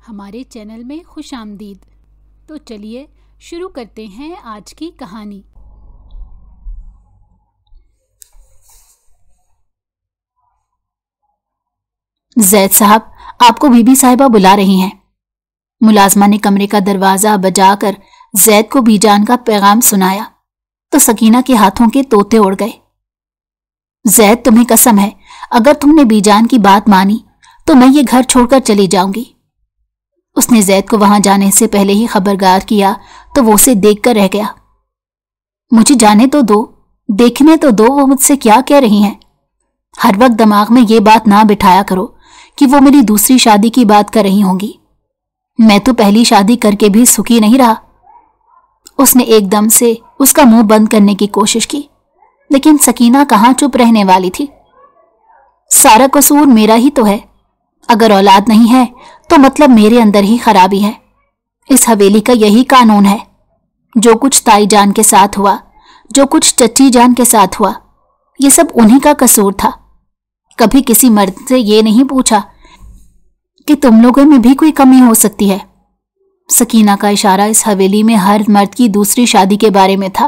ہمارے چینل میں خوش آمدید۔ تو چلیے شروع کرتے ہیں آج کی کہانی۔ زید صاحب، آپ کو بی بی صاحبہ بلا رہی ہیں۔ ملازمہ نے کمرے کا دروازہ بجا کر زید کو بی جان کا پیغام سنایا تو سکینہ کے ہاتھوں کے طوطے اڑ گئے۔ زید، تمہیں قسم ہے، اگر تم نے بی جان کی بات مانی تو میں یہ گھر چھوڑ کر چلی جاؤں گی۔ اس نے زید کو وہاں جانے سے پہلے ہی خبردار کیا تو وہ اسے دیکھ کر رہ گیا۔ مجھے جانے تو دو، دیکھنے تو دو وہ مجھ سے کیا کہہ رہی ہیں۔ ہر وقت دماغ میں یہ بات نہ بٹھایا کرو کہ وہ میری دوسری شادی کی بات کر رہی ہوں گی۔ میں تو پہلی شادی کر کے بھی سکھی نہیں رہا۔ اس نے ایک دم سے اس کا منہ بند کرنے کی کوشش کی، لیکن سکینہ کہاں چپ رہنے والی تھی۔ سارا قصور میرا ہی تو ہے۔ اگر اولاد نہیں ہے تو مطلب میرے اندر ہی خرابی ہے۔ اس حویلی کا یہی قانون ہے۔ جو کچھ تائی جان کے ساتھ ہوا، جو کچھ چچی جان کے ساتھ ہوا، یہ سب انہی کا قصور تھا۔ کبھی کسی مرد سے یہ نہیں پوچھا کہ تم لوگوں میں بھی کوئی کمی ہو سکتی ہے۔ سکینہ کا اشارہ اس حویلی میں ہر مرد کی دوسری شادی کے بارے میں تھا،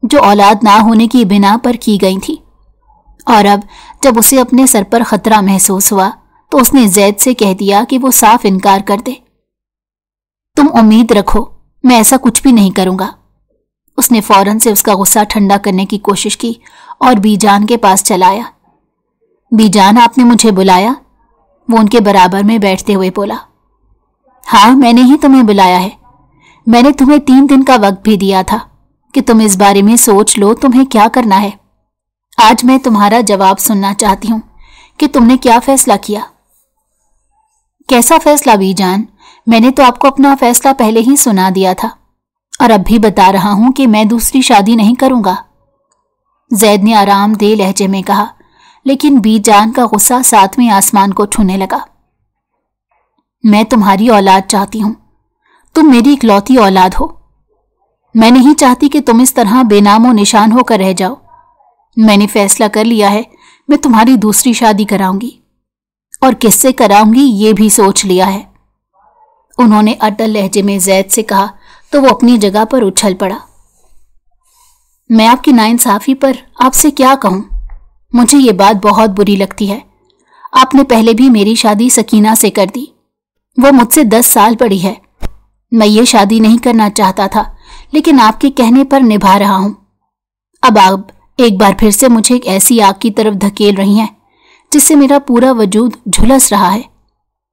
جو اولاد نہ ہونے کی بنا پر کی گئی تھی۔ اور اب جب اسے اپنے سر پر خطرہ محسوس ہوا تو اس نے زید سے کہہ دیا کہ وہ صاف انکار کر دے۔ تم امید رکھو، میں ایسا کچھ بھی نہیں کروں گا۔ اس نے فوراً سے اس کا غصہ ٹھنڈا کرنے کی کوشش کی اور بی جان کے پاس چلا آیا۔ بی جان، آپ نے مجھے بلایا؟ وہ ان کے برابر میں بیٹھتے ہوئے بولا۔ ہاں، میں نے ہی تمہیں بلایا ہے۔ میں نے تمہیں 3 دن کا وقت بھی دیا تھا کہ تم اس بارے میں سوچ لو تمہیں کیا کرنا ہے۔ آج میں تمہارا جواب سننا چاہتی ہوں کہ تم نے کیا فیصلہ کیا۔ کیسا فیصلہ بی جان؟ میں نے تو آپ کو اپنا فیصلہ پہلے ہی سنا دیا تھا اور اب بھی بتا رہا ہوں کہ میں دوسری شادی نہیں کروں گا، زید نے آرام دہ لہجے میں کہا، لیکن بی جان کا غصہ 7ویں آسمان کو چھونے لگا۔ میں تمہاری اولاد چاہتی ہوں، تم میری اکلوتی اولاد ہو۔ میں نہیں چاہتی کہ تم اس طرح بے نام و نشان ہو کر رہ جاؤ۔ میں نے فیصلہ کر لیا ہے، میں تمہاری دوسری شادی کراؤں گی، اور کس سے کراؤں گی یہ بھی سوچ لیا ہے۔ انہوں نے اٹل لہجے میں زید سے کہا تو وہ اپنی جگہ پر اچھل پڑا۔ میں آپ کی ناانصافی پر آپ سے کیا کہوں؟ مجھے یہ بات بہت بری لگتی ہے۔ آپ نے پہلے بھی میری شادی سکینہ سے کر دی، وہ مجھ سے 10 سال بڑی ہے۔ میں یہ شادی نہیں کرنا چاہتا تھا، لیکن آپ کے کہنے پر نبھا رہا ہوں۔ اب آپ ایک بار پھر سے مجھے ایک ایسی آگ کی طرف دھکیل رہی ہیں جس سے میرا پورا وجود جھلس رہا ہے،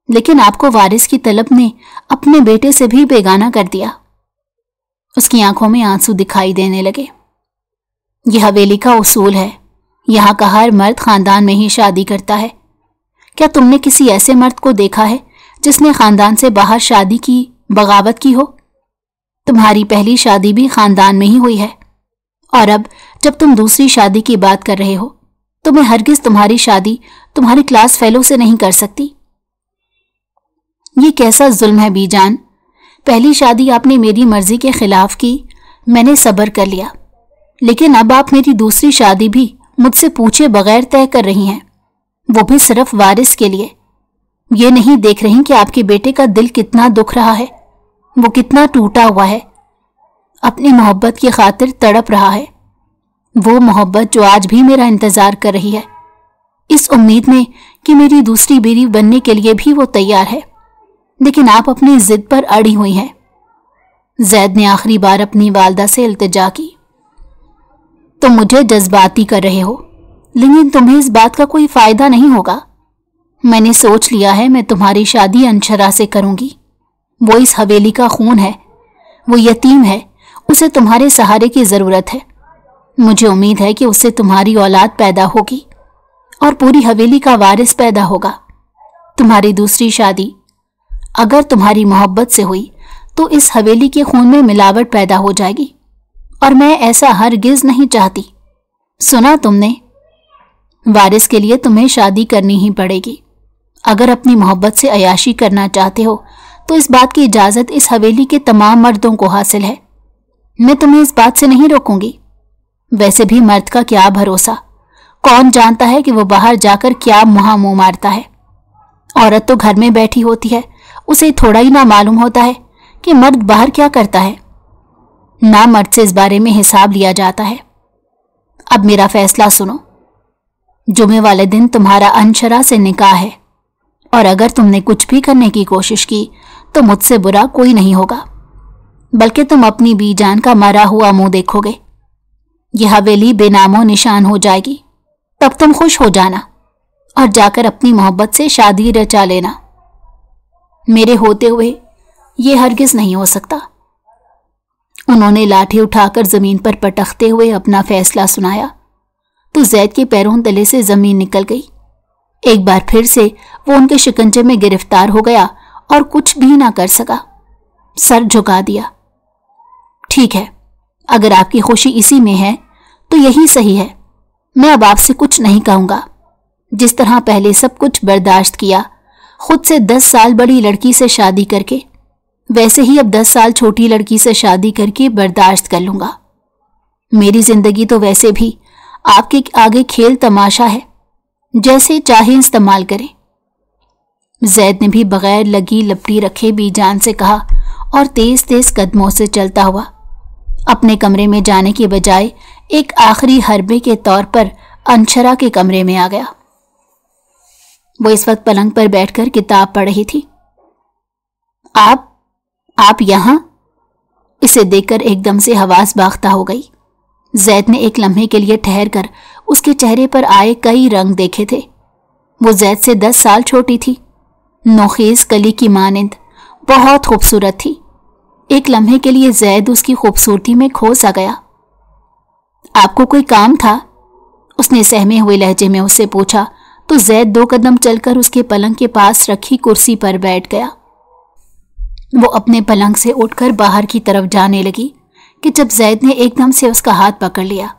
لیکن آپ کو وارث کی طلب نے اپنے بیٹے سے بھی بیگانہ کر دیا۔ اس کی آنکھوں میں آنسو دکھائی دینے لگے۔ یہ حویلی کا اصول ہے، یہاں کا ہر مرد خاندان میں ہی شادی کرتا ہے۔ کیا تم نے کسی ایسے مرد کو دیکھا ہے جس نے خاندان سے باہر شادی کی بغاوت کی ہو؟ تمہاری پہلی شادی بھی خاندان میں ہی ہوئی ہے، اور اب جب تم دوسری شادی کی بات کر رہے ہو تو میں ہرگز تمہاری شادی تمہاری کلاس فیلو سے نہیں کر سکتی۔ یہ کیسا ظلم ہے بی جان؟ پہلی شادی آپ نے میری مرضی کے خلاف کی، میں نے صبر کر لیا، لیکن اب آپ میری دوسری شادی بھی مجھ سے پوچھے بغیر طے کر رہی ہیں، وہ بھی صرف وارث کے لیے۔ یہ نہیں دیکھ رہی کہ آپ کے بیٹے کا دل کتنا دکھ رہا ہے، وہ کتنا ٹوٹا ہوا ہے، اپنی محبت کی خاطر تڑپ رہا ہے، وہ محبت جو آج بھی میرا انتظار کر رہی ہے، اس امید میں کہ میری دوسری بیوی بننے کے لیے بھی وہ تیار ہے، لیکن آپ اپنی ضد پر اڑی ہوئی ہیں۔ زید نے آخری بار اپنی والدہ سے التجا کی۔ تم مجھے جذباتی کر رہے ہو، لیکن تمہیں اس بات کا کوئی فائدہ نہیں ہوگا۔ میں نے سوچ لیا ہے، میں تمہاری شادی انشرا سے کروں گی۔ وہ اس حویلی کا خون ہے، وہ یتیم ہے، اسے تمہارے سہارے کی ضرورت ہے۔ مجھے امید ہے کہ اس سے تمہاری اولاد پیدا ہوگی اور پوری حویلی کا وارث پیدا ہوگا۔ تمہاری دوسری شادی اگر تمہاری محبت سے ہوئی تو اس حویلی کے خون میں ملاوٹ پیدا ہو جائے گی، اور میں ایسا ہرگز نہیں چاہتی۔ سنا تم نے؟ وارث کے لیے تمہیں شادی کرنی ہی پڑے گی۔ اگر اپنی محبت سے عیاشی کرنا چاہتے ہو تو اس بات کی اجازت اس حویلی کے تمام مردوں کو حاصل ہے۔ میں تمہیں اس بات سے نہیں روکوں گی۔ ویسے بھی مرد کا کیا بھروسہ، کون جانتا ہے کہ وہ باہر جا کر کیا منہ مارتا ہے۔ عورت تو گھر میں بیٹھی ہوتی ہے उसे थोड़ा ही ना मालूम होता है कि मर्द बाहर क्या करता है। ना मर्द से इस बारे में हिसाब लिया जाता है। अब मेरा फैसला सुनो। जुमे वाले दिन तुम्हारा अनशरा से निकाह है, और अगर तुमने कुछ भी करने की कोशिश की तो मुझसे बुरा कोई नहीं होगा, बल्कि तुम अपनी बीजान का मरा हुआ मुंह देखोगे। यह हवेली बेनामो निशान हो जाएगी। तब तुम खुश हो जाना और जाकर अपनी मोहब्बत से शादी रचा लेना। मेरे होते हुए ये हरगिज नहीं हो सकता। उन्होंने लाठी उठाकर जमीन पर पटकते हुए अपना फैसला सुनाया तो जैद के पैरों तले से जमीन निकल गई। एक बार फिर से वो उनके शिकंजे में गिरफ्तार हो गया और कुछ भी ना कर सका। सर झुका दिया। ठीक है, अगर आपकी खुशी इसी में है तो यही सही है। मैं अब आपसे कुछ नहीं कहूंगा। जिस तरह पहले सब कुछ बर्दाश्त किया, खुद से 10 साल बड़ी लड़की से शादी करके, वैसे ही अब 10 साल छोटी लड़की से शादी करके बर्दाश्त कर लूंगा। मेरी जिंदगी तो वैसे भी आपके आगे खेल तमाशा है, जैसे चाहे इस्तेमाल करें। जैद ने भी बगैर लगी लपटी रखे बीजान से कहा और तेज तेज कदमों से चलता हुआ अपने कमरे में जाने के बजाय एक आखिरी हरबे के तौर पर अनशरा के कमरे में आ गया। वो इस वक्त पलंग पर बैठकर किताब पढ़ रही थी। आप यहां? इसे देखकर एकदम से हवास बाख्ता हो गई। जैद ने एक लम्हे के लिए ठहर कर उसके चेहरे पर आए कई रंग देखे थे। वो जैद से 10 साल छोटी थी, नोखेज कली की मानिंद, बहुत खूबसूरत थी। एक लम्हे के लिए जैद उसकी खूबसूरती में खो सा गया। आपको कोई काम था? उसने सहमे हुए लहजे में उससे पूछा तो जैद 2 कदम चलकर उसके पलंग के पास रखी कुर्सी पर बैठ गया। वो अपने पलंग से उठकर बाहर की तरफ जाने लगी कि जब जैद ने एकदम से उसका हाथ पकड़ लिया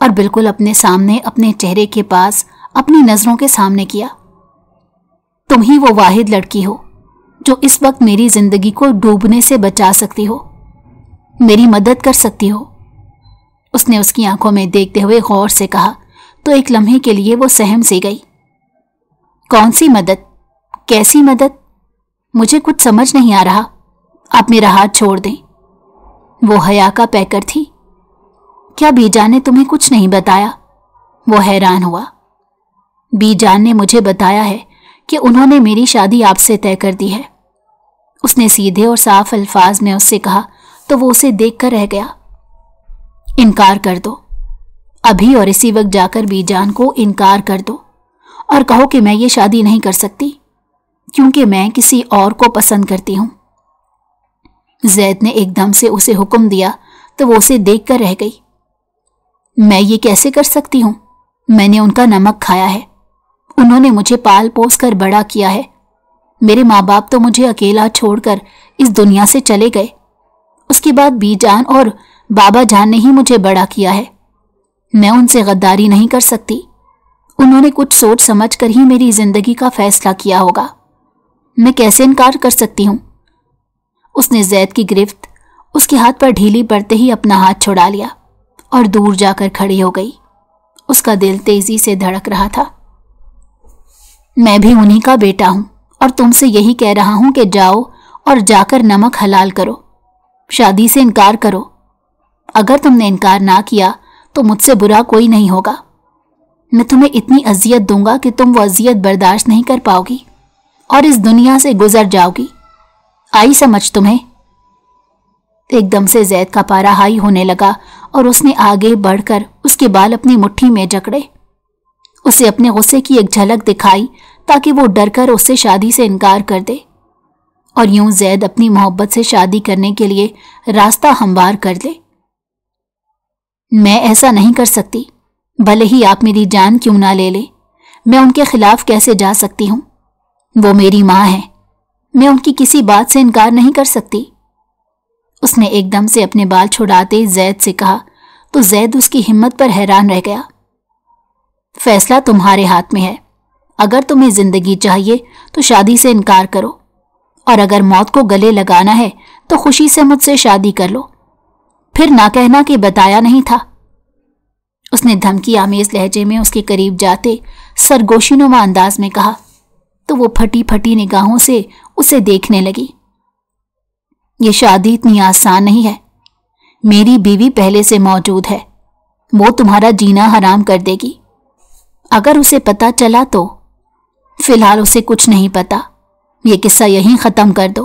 और बिल्कुल अपने सामने, अपने चेहरे के पास, अपनी नजरों के सामने किया। तुम ही वो वाहिद लड़की हो जो इस वक्त मेरी जिंदगी को डूबने से बचा सकती हो, मेरी मदद कर सकती हो। उसने उसकी आंखों में देखते हुए गौर से कहा तो एक लम्हे के लिए वो सहम सी गई। कौन सी मदद? कैसी मदद? मुझे कुछ समझ नहीं आ रहा। आप मेरा हाथ छोड़ दें। वो हया का पैकर थी। क्या बीजान ने तुम्हें कुछ नहीं बताया? वो हैरान हुआ। बीजान ने मुझे बताया है कि उन्होंने मेरी शादी आपसे तय कर दी है। उसने सीधे और साफ अल्फाज में उससे कहा तो वो उसे देखकर रह गया। इनकार कर दो, अभी और इसी वक्त जाकर बीजान को इनकार कर दो और कहो कि मैं ये शादी नहीं कर सकती क्योंकि मैं किसी और को पसंद करती हूं। जैद ने एकदम से उसे हुक्म दिया तो वो उसे देखकर रह गई। मैं ये कैसे कर सकती हूं? मैंने उनका नमक खाया है, उन्होंने मुझे पाल पोस कर बड़ा किया है। मेरे माँ बाप तो मुझे अकेला छोड़कर इस दुनिया से चले गए। उसके बाद बीजान और बाबा जान ने ही मुझे बड़ा किया है। मैं उनसे गद्दारी नहीं कर सकती। उन्होंने कुछ सोच समझ कर ही मेरी जिंदगी का फैसला किया होगा। मैं कैसे इनकार कर सकती हूं? उसने जैद की गिरफ्त उसके हाथ पर ढीली पड़ते ही अपना हाथ छुड़ा लिया और दूर जाकर खड़ी हो गई। उसका दिल तेजी से धड़क रहा था। मैं भी उन्हीं का बेटा हूं और तुमसे यही कह रहा हूं कि जाओ और जाकर नमक हलाल करो, शादी से इनकार करो। अगर तुमने इनकार ना किया तो मुझसे बुरा कोई नहीं होगा। मैं तुम्हें इतनी अजियत दूंगा कि तुम वो अजियत बर्दाश्त नहीं कर पाओगी और इस दुनिया से गुजर जाओगी। आई समझ तुम्हें? एकदम से जैद का पारा हाई होने लगा और उसने आगे बढ़कर उसके बाल अपनी मुट्ठी में जकड़े। उसे अपने गुस्से की एक झलक दिखाई ताकि वो डरकर उससे शादी से इनकार कर दे और यूं जैद अपनी मोहब्बत से शादी करने के लिए रास्ता हमवार कर ले। मैं ऐसा नहीं कर सकती, भले ही आप मेरी जान क्यों ना ले ले। मैं उनके खिलाफ कैसे जा सकती हूं? वो मेरी माँ है, मैं उनकी किसी बात से इनकार नहीं कर सकती। उसने एकदम से अपने बाल छुड़ाते जैद से कहा तो जैद उसकी हिम्मत पर हैरान रह गया। फैसला तुम्हारे हाथ में है। अगर तुम्हें जिंदगी चाहिए तो शादी से इनकार करो और अगर मौत को गले लगाना है तो खुशी से मुझसे शादी कर लो। फिर ना कहना कि बताया नहीं था। उसने धमकी आमेज लहजे में उसके करीब जाते सरगोशीनुमा अंदाज में कहा तो वो फटी फटी निगाहों से उसे देखने लगी। ये शादी इतनी आसान नहीं है। मेरी बीवी पहले से मौजूद है, वो तुम्हारा जीना हराम कर देगी। अगर उसे पता चला तो? फिलहाल उसे कुछ नहीं पता। ये किस्सा यहीं खत्म कर दो।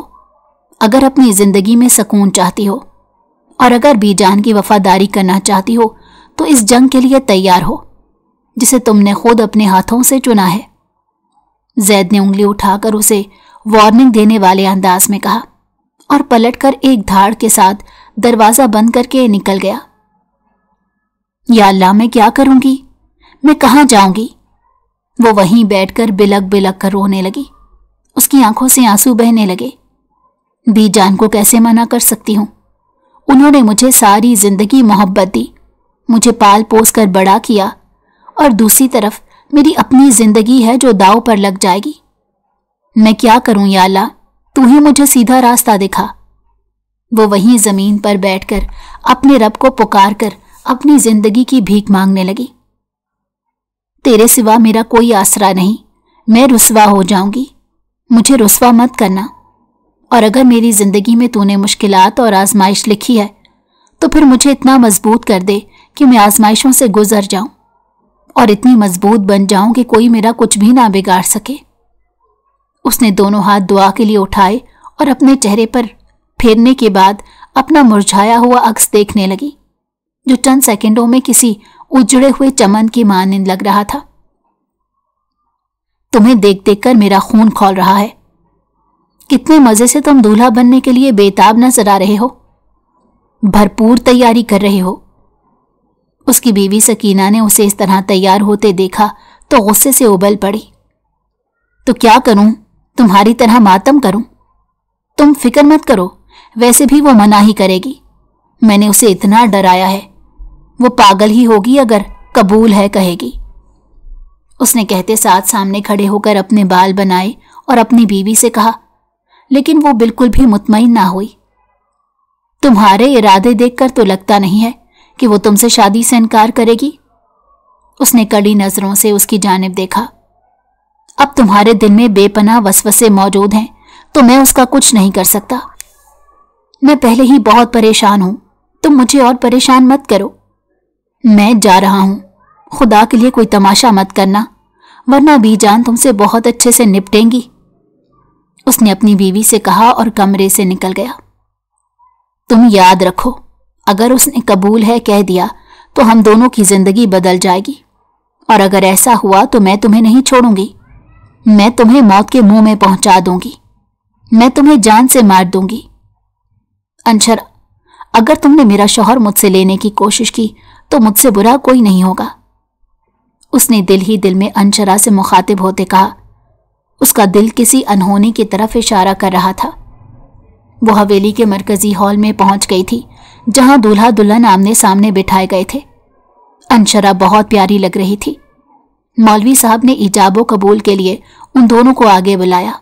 अगर अपनी जिंदगी में सुकून चाहती हो और अगर बीजान की वफादारी करना चाहती हो तो इस जंग के लिए तैयार हो जिसे तुमने खुद अपने हाथों से चुना है। जैद ने उंगली उठाकर उसे वार्निंग देने वाले अंदाज में कहा और पलटकर एक धाड़ के साथ दरवाजा बंद करके निकल गया। या अल्लाह, मैं क्या करूंगी? मैं कहाँ जाऊंगी? वो वहीं बैठकर बिलक बिलक कर रोने लगी। उसकी आंखों से आंसू बहने लगे। बीजान को कैसे मना कर सकती हूं? उन्होंने मुझे सारी जिंदगी मोहब्बत दी, मुझे पाल पोस कर बड़ा किया, और दूसरी तरफ मेरी अपनी जिंदगी है जो दांव पर लग जाएगी। मैं क्या करूं या अल्लाह, तू ही मुझे सीधा रास्ता दिखा। वो वहीं जमीन पर बैठकर अपने रब को पुकार कर अपनी जिंदगी की भीख मांगने लगी। तेरे सिवा मेरा कोई आसरा नहीं, मैं रुस्वा हो जाऊंगी, मुझे रुस्वा मत करना। और अगर मेरी जिंदगी में तूने मुश्किलात और आजमाइश लिखी है तो फिर मुझे इतना मजबूत कर दे कि मैं आजमाइशों से गुजर जाऊं और इतनी मजबूत बन जाऊं कि कोई मेरा कुछ भी ना बिगाड़ सके। उसने दोनों हाथ दुआ के लिए उठाए और अपने चेहरे पर फेरने के बाद अपना मुरझाया हुआ अक्स देखने लगी जो चंद सेकंडों में किसी उजड़े हुए चमन की मानंद लग रहा था। तुम्हें देख देख कर मेरा खून खौल रहा है। कितने मजे से तुम दूल्हा बनने के लिए बेताब नजर आ रहे हो, भरपूर तैयारी कर रहे हो। उसकी बीवी सकीना ने उसे इस तरह तैयार होते देखा तो गुस्से से उबल पड़ी। तो क्या करूं, तुम्हारी तरह मातम करूं? तुम फिक्र मत करो, वैसे भी वो मना ही करेगी। मैंने उसे इतना डराया है, वो पागल ही होगी अगर कबूल है कहेगी। उसने कहते साथ सामने खड़े होकर अपने बाल बनाए और अपनी बीवी से कहा, लेकिन वो बिल्कुल भी मुतमईन ना हुई। तुम्हारे इरादे देखकर तो लगता नहीं है कि वो तुमसे शादी से इनकार करेगी। उसने कड़ी नजरों से उसकी जानिब देखा। अब तुम्हारे दिल में बेपनाह वसवसे मौजूद हैं तो मैं उसका कुछ नहीं कर सकता। मैं पहले ही बहुत परेशान हूं, तुम मुझे और परेशान मत करो। मैं जा रहा हूं, खुदा के लिए कोई तमाशा मत करना, वरना बीजान तुमसे बहुत अच्छे से निपटेंगी। उसने अपनी बीवी से कहा और कमरे से निकल गया। तुम याद रखो, अगर उसने कबूल है कह दिया तो हम दोनों की जिंदगी बदल जाएगी, और अगर ऐसा हुआ तो मैं तुम्हें नहीं छोड़ूंगी। मैं तुम्हें मौत के मुंह में पहुंचा दूंगी, मैं तुम्हें जान से मार दूंगी। अंशरा, अगर तुमने मेरा शौहर मुझसे लेने की कोशिश की तो मुझसे बुरा कोई नहीं होगा। उसने दिल ही दिल में अंशरा से मुखातिब होते कहा। उसका दिल किसी अनहोनी की तरफ इशारा कर रहा था। वो हवेली के मरकजी हॉल में पहुंच गई थी जहां दूल्हा दुल्हन आमने सामने बिठाए गए थे। अंशरा बहुत प्यारी लग रही थी। मौलवी साहब ने इजाबो कबूल के लिए उन दोनों को आगे बुलाया।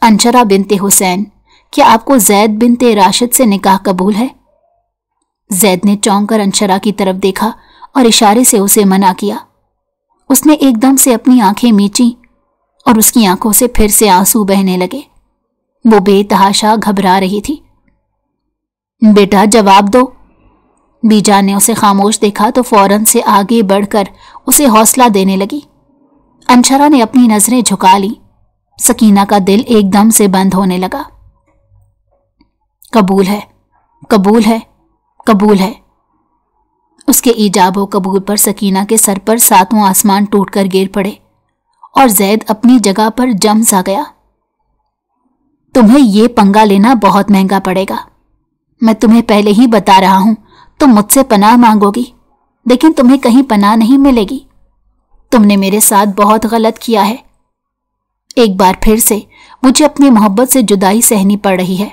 अंशरा बिनते हुसैन, क्या आपको जैद बिनते राशिद से निकाह कबूल है? जैद ने चौंक कर अंशरा की तरफ देखा और इशारे से उसे मना किया। उसने एकदम से अपनी आंखें मींची और उसकी आंखों से फिर से आंसू बहने लगे। वो बेतहाशा घबरा रही थी। बेटा जवाब दो। बीजान ने उसे खामोश देखा तो फौरन से आगे बढ़कर उसे हौसला देने लगी। अंशरा ने अपनी नजरें झुका ली। सकीना का दिल एकदम से बंद होने लगा। कबूल है, कबूल है, कबूल है। उसके ईजाबो कबूल पर सकीना के सर पर सातों आसमान टूटकर गिर पड़े और जैद अपनी जगह पर जम सा गया। तुम्हें ये पंगा लेना बहुत महंगा पड़ेगा। मैं तुम्हें पहले ही बता रहा हूं, तुम मुझसे पनाह मांगोगी लेकिन तुम्हें कहीं पनाह नहीं मिलेगी। तुमने मेरे साथ बहुत गलत किया है। एक बार फिर से मुझे अपनी मोहब्बत से जुदाई सहनी पड़ रही है।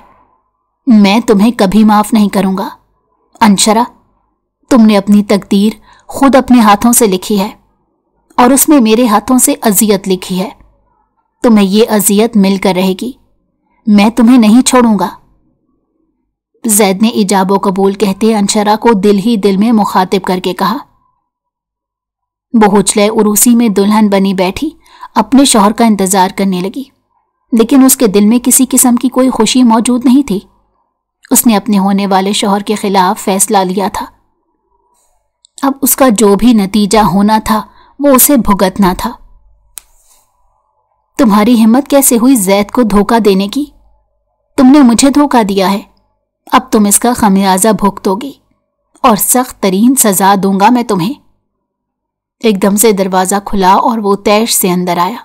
मैं तुम्हें कभी माफ नहीं करूंगा। अंशरा, तुमने अपनी तकदीर खुद अपने हाथों से लिखी है और उसमें मेरे हाथों से अजियत लिखी है। तुम्हें ये अजियत मिलकर रहेगी। मैं तुम्हें नहीं छोड़ूंगा। जैद ने इजाबो कबूल कहते अंशरा को दिल ही दिल में मुखातिब करके कहा। वो हुजले उरूसी में दुल्हन बनी बैठी अपने शौहर का इंतजार करने लगी। لیکن اس کے دل میں کسی قسم کی کوئی خوشی موجود نہیں تھی۔ اس نے اپنے ہونے والے شوہر کے خلاف فیصلہ لیا تھا۔ اب اس کا جو بھی نتیجہ ہونا تھا وہ اسے بھگتنا تھا۔ تمہاری ہمت کیسے ہوئی زید کو دھوکہ دینے کی؟ تم نے مجھے دھوکہ دیا ہے، اب تم اس کا خمیازہ بھگتو گی، اور سخت ترین سزا دوں گا میں تمہیں۔ ایک دم سے دروازہ کھلا اور وہ تیش سے اندر آیا۔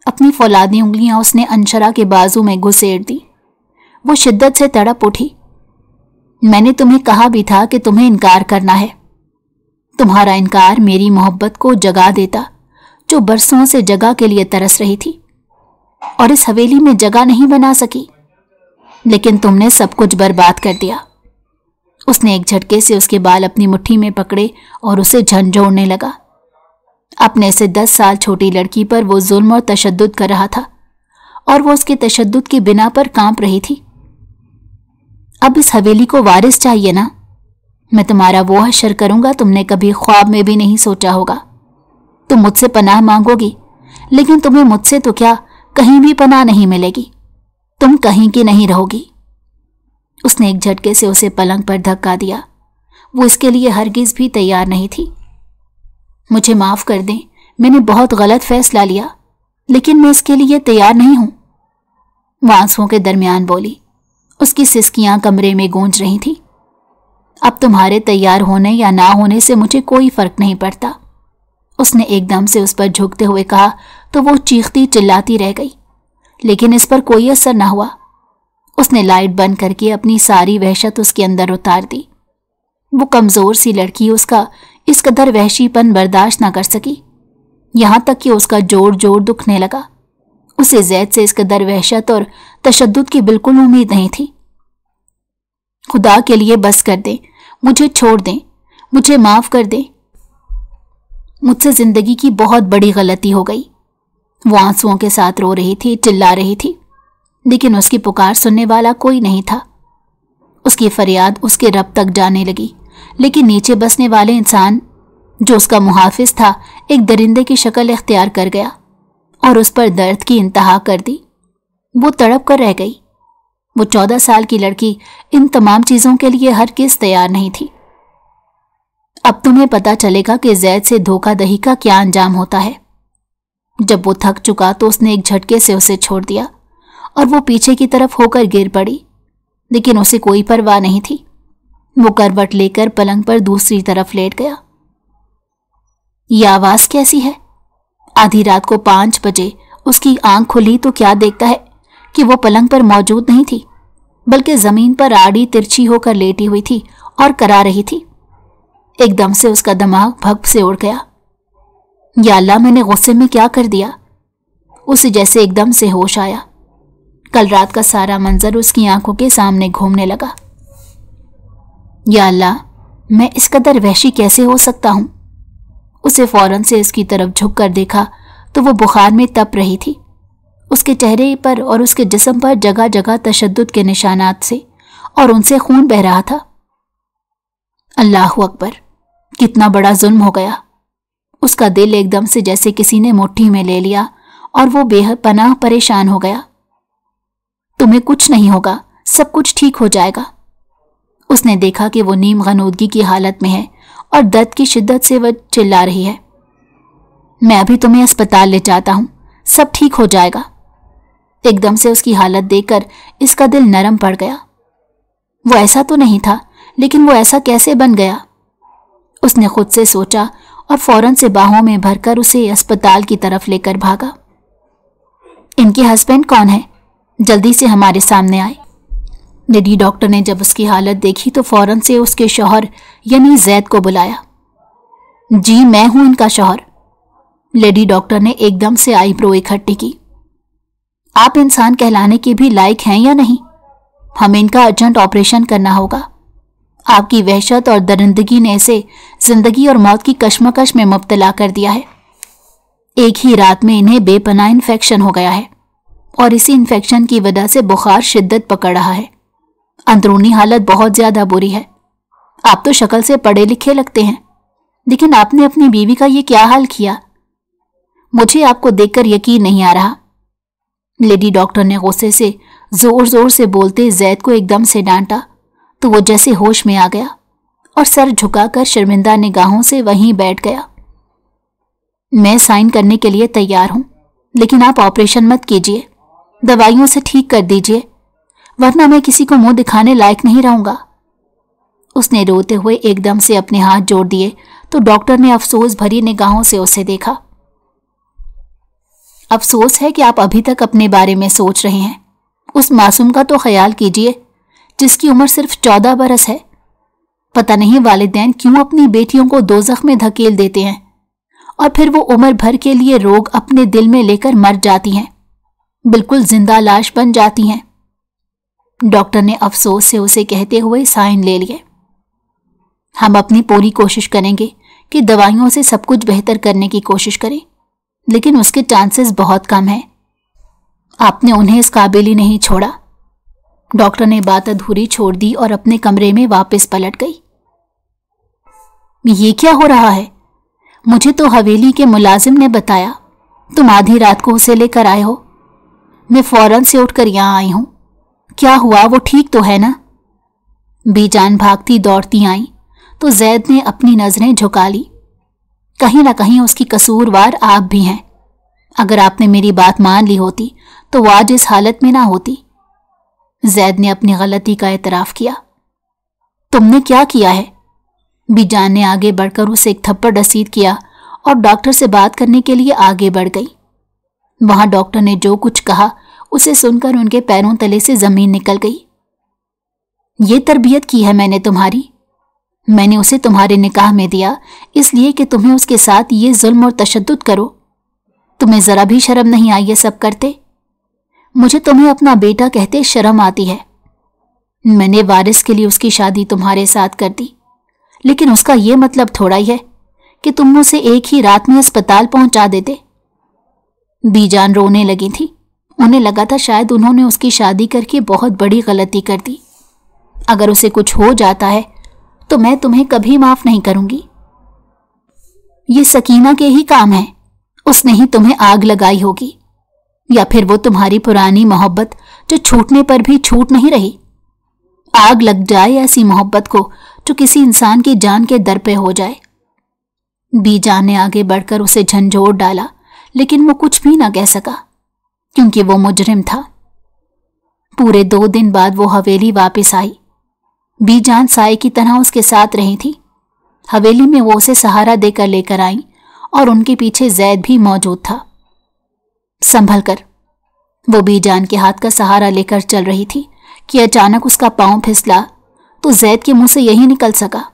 اپنی فولادی انگلیاں اس نے انشرا کے بازو میں گھسیڑ دی۔ وہ شدت سے تڑپ اٹھی۔ میں نے تمہیں کہا بھی تھا کہ تمہیں انکار کرنا ہے۔ تمہارا انکار میری محبت کو جگا دیتا جو برسوں سے جگہ کے لیے ترس رہی تھی، اور اس حویلی میں جگہ نہیں بنا سکی، لیکن تم نے سب کچھ برباد کر دیا۔ اس نے ایک جھٹکے سے اس کے بال اپنی مٹھی میں پکڑے اور اسے جھنجھوڑنے لگا۔ اپنے سے 10 سال چھوٹی لڑکی پر وہ ظلم اور تشدد کر رہا تھا، اور وہ اس کے تشدد کی بنا پر کانپ رہی تھی۔ اب اس حویلی کو وارث چاہیے نا؟ میں تمہارا وہ حشر کروں گا تم نے کبھی خواب میں بھی نہیں سوچا ہوگا۔ تم مجھ سے پناہ مانگو گی، لیکن تمہیں مجھ سے تو کیا کہیں بھی پناہ نہیں ملے گی، تم کہیں کی نہیں رہو گی۔ اس نے ایک جھٹکے سے اسے پلنگ پر دھکا دیا۔ وہ اس کے لیے ہرگز بھی تیار نہیں تھی۔ مجھے معاف کر دیں، میں نے بہت غلط فیصلہ لیا، لیکن میں اس کے لیے تیار نہیں ہوں، وہ آنسوؤں کے درمیان بولی۔ اس کی سسکیاں کمرے میں گونج رہی تھیں۔ اب تمہارے تیار ہونے یا نہ ہونے سے مجھے کوئی فرق نہیں پڑتا، اس نے ایک دم سے اس پر جھکتے ہوئے کہا تو وہ چیختی چلاتی رہ گئی، لیکن اس پر کوئی اثر نہ ہوا۔ اس نے لائٹ بند کر کے اپنی ساری وحشت اس کے اندر اتار دی۔ وہ کمزور سی لڑکی اس کا اس قدر وحشی پن برداشت نہ کر سکی، یہاں تک کہ اس کا جوڑ جوڑ دکھنے لگا۔ اسے زید سے اس قدر وحشت اور تشدد کی بالکل امید نہیں تھی۔ خدا کے لیے بس کر دیں، مجھے چھوڑ دیں، مجھے معاف کر دیں، مجھ سے زندگی کی بہت بڑی غلطی ہو گئی۔ وہ آنسوؤں کے ساتھ رو رہی تھی، چلا رہی تھی، لیکن اس کی پکار سننے والا کوئی نہیں تھا۔ اس کی فریاد اس کے رب تک جانے لگی، لیکن نیچے بسنے والے انسان جو اس کا محافظ تھا ایک درندے کی شکل اختیار کر گیا اور اس پر درد کی انتہا کر دی۔ وہ تڑپ کر رہ گئی۔ وہ 14 سال کی لڑکی ان تمام چیزوں کے لیے ہرگز تیار نہیں تھی۔ اب تمہیں پتا چلے گا کہ زید سے دھوکہ دہی کا کیا انجام ہوتا ہے۔ جب وہ تھک چکا تو اس نے ایک جھٹکے سے اسے چھوڑ دیا اور وہ پیچھے کی طرف ہو کر گر پڑی، لیکن اسے کوئی پرواہ نہیں تھی۔ وہ کروٹ لے کر پلنگ پر دوسری طرف لیٹ گیا۔ یہ آواز کیسی ہے؟ آدھی رات کو 5 بجے اس کی آنکھ کھلی تو کیا دیکھتا ہے کہ وہ پلنگ پر موجود نہیں تھی، بلکہ زمین پر آڑی ترچھی ہو کر لیٹی ہوئی تھی اور کرا رہی تھی۔ ایک دم سے اس کا دماغ بھگ سے اڑ گیا۔ یا اللہ، میں نے غصے میں کیا کر دیا؟ اسے جیسے ایک دم سے ہوش آیا۔ کل رات کا سارا منظر اس کی آنکھوں کے سامنے گھومنے لگا۔ یا اللہ، میں اس قدر وحشی کیسے ہو سکتا ہوں؟ اسے فوراً سے اس کی طرف جھک کر دیکھا تو وہ بخار میں تپ رہی تھی۔ اس کے چہرے پر اور اس کے جسم پر جگہ جگہ تشدد کے نشانات سے اور ان سے خون بہہ رہا تھا۔ اللہ اکبر، کتنا بڑا ظلم ہو گیا! اس کا دل ایک دم سے جیسے کسی نے مٹھی میں لے لیا اور وہ بے پناہ پریشان ہو گیا۔ تمہیں کچھ نہیں ہوگا، سب کچھ ٹھیک ہو جائے گا۔ اس نے دیکھا کہ وہ نیم غنودگی کی حالت میں ہے اور درد کی شدت سے وہ چلا رہی ہے۔ میں ابھی تمہیں اسپتال لے جاتا ہوں، سب ٹھیک ہو جائے گا۔ ایک دم سے اس کی حالت دیکھ کر اس کا دل نرم پڑ گیا۔ وہ ایسا تو نہیں تھا، لیکن وہ ایسا کیسے بن گیا؟ اس نے خود سے سوچا اور فوراً سے باہوں میں بھر کر اسے اسپتال کی طرف لے کر بھاگا۔ ان کے ہسبینڈ کون ہے؟ جلدی سے ہمارے سامنے آئے۔ لیڈی ڈاکٹر نے جب اس کی حالت دیکھی تو فوراً سے اس کے شوہر یعنی زید کو بلایا۔ جی، میں ہوں ان کا شوہر۔ لیڈی ڈاکٹر نے ایک دم سے آئی برو اکٹھی کی۔ آپ انسان کہلانے کے بھی لائق ہیں یا نہیں؟ ہمیں ان کا ارجنٹ آپریشن کرنا ہوگا۔ آپ کی وحشت اور درندگی نے اسے زندگی اور موت کی کشمکش میں مبتلا کر دیا ہے۔ ایک ہی رات میں انہیں بے پناہ انفیکشن ہو گیا ہے اور اسی انفیکشن کی وجہ سے بخار شدت پکڑ رہا ہے۔ اندرونی حالت بہت زیادہ بری ہے۔ آپ تو شکل سے پڑھے لکھے لگتے ہیں، لیکن آپ نے اپنی بیوی کا یہ کیا حال کیا؟ مجھے آپ کو دیکھ کر یقین نہیں آ رہا۔ लेडी डॉक्टर ने गुस्से से जोर जोर से बोलते जैद को एकदम से डांटा तो वो जैसे होश में आ गया और सर झुकाकर शर्मिंदा निगाहों से वहीं बैठ गया। मैं साइन करने के लिए तैयार हूं, लेकिन आप ऑपरेशन मत कीजिए, दवाइयों से ठीक कर दीजिए, वरना मैं किसी को मुंह दिखाने लायक नहीं रहूंगा। उसने रोते हुए एकदम से अपने हाथ जोड़ दिए तो डॉक्टर ने अफसोस भरी निगाहों से उसे देखा। अफसोस है कि आप अभी तक अपने बारे में सोच रहे हैं। उस मासूम का तो ख्याल कीजिए जिसकी उम्र सिर्फ 14 बरस है। पता नहीं वालिदैन क्यों अपनी बेटियों को दोज़ख में धकेल देते हैं और फिर वो उम्र भर के लिए रोग अपने दिल में लेकर मर जाती हैं, बिल्कुल जिंदा लाश बन जाती हैं। डॉक्टर ने अफसोस से उसे कहते हुए साइन ले लिए। हम अपनी पूरी कोशिश करेंगे कि दवाइयों से सब कुछ बेहतर करने की कोशिश करें, लेकिन उसके चांसेस बहुत कम हैं। आपने उन्हें इस काबिल ही नहीं छोड़ा। डॉक्टर ने बात अधूरी छोड़ दी और अपने कमरे में वापस पलट गई। ये क्या हो रहा है? मुझे तो हवेली के मुलाजिम ने बताया तुम आधी रात को उसे लेकर आए हो। मैं फौरन से उठकर यहां आई हूं। क्या हुआ, वो ठीक तो है ना? बीजान भागती दौड़ती आई तो जैद ने अपनी नजरें झुका ली। कहीं ना कहीं उसकी कसूरवार आप भी हैं। अगर आपने मेरी बात मान ली होती तो वो आज इस हालत में ना होती। जैद ने अपनी गलती का एतराफ किया। तुमने क्या किया है? बीजान ने आगे बढ़कर उसे एक थप्पड़ रसीद किया और डॉक्टर से बात करने के लिए आगे बढ़ गई। वहां डॉक्टर ने जो कुछ कहा उसे सुनकर उनके पैरों तले से जमीन निकल गई। ये तरबियत की है मैंने तुम्हारी। मैंने उसे तुम्हारे निकाह में दिया इसलिए कि तुम्हें उसके साथ ये जुल्म और तशद्दुद करो। तुम्हें जरा भी शर्म नहीं आई ये सब करते? मुझे तुम्हें अपना बेटा कहते शर्म आती है। मैंने वारिस के लिए उसकी शादी तुम्हारे साथ कर दी, लेकिन उसका यह मतलब थोड़ा ही है कि तुम उसे एक ही रात में अस्पताल पहुंचा देते। बीजान रोने लगी थी। उन्हें लगा था शायद उन्होंने उसकी शादी करके बहुत बड़ी गलती कर दी। अगर उसे कुछ हो जाता है तो मैं तुम्हें कभी माफ नहीं करूंगी। ये सकीना के ही काम है। उसने ही तुम्हें आग लगाई होगी, या फिर वो तुम्हारी पुरानी मोहब्बत जो छूटने पर भी छूट नहीं रही। आग लग जाए ऐसी मोहब्बत को जो किसी इंसान की जान के दर पे हो जाए। बीजान ने आगे बढ़कर उसे झंझोर डाला, लेकिन वो कुछ भी ना कह सका क्योंकि वो मुजरिम था। पूरे 2 दिन बाद वो हवेली वापस आई। बीजान साए की तरह उसके साथ रही थी। हवेली में वो उसे सहारा देकर लेकर आई और उनके पीछे जैद भी मौजूद था। संभल कर। वो बीजान के हाथ का सहारा लेकर चल रही थी कि अचानक उसका पांव फिसला तो जैद के मुंह से यही निकल सका।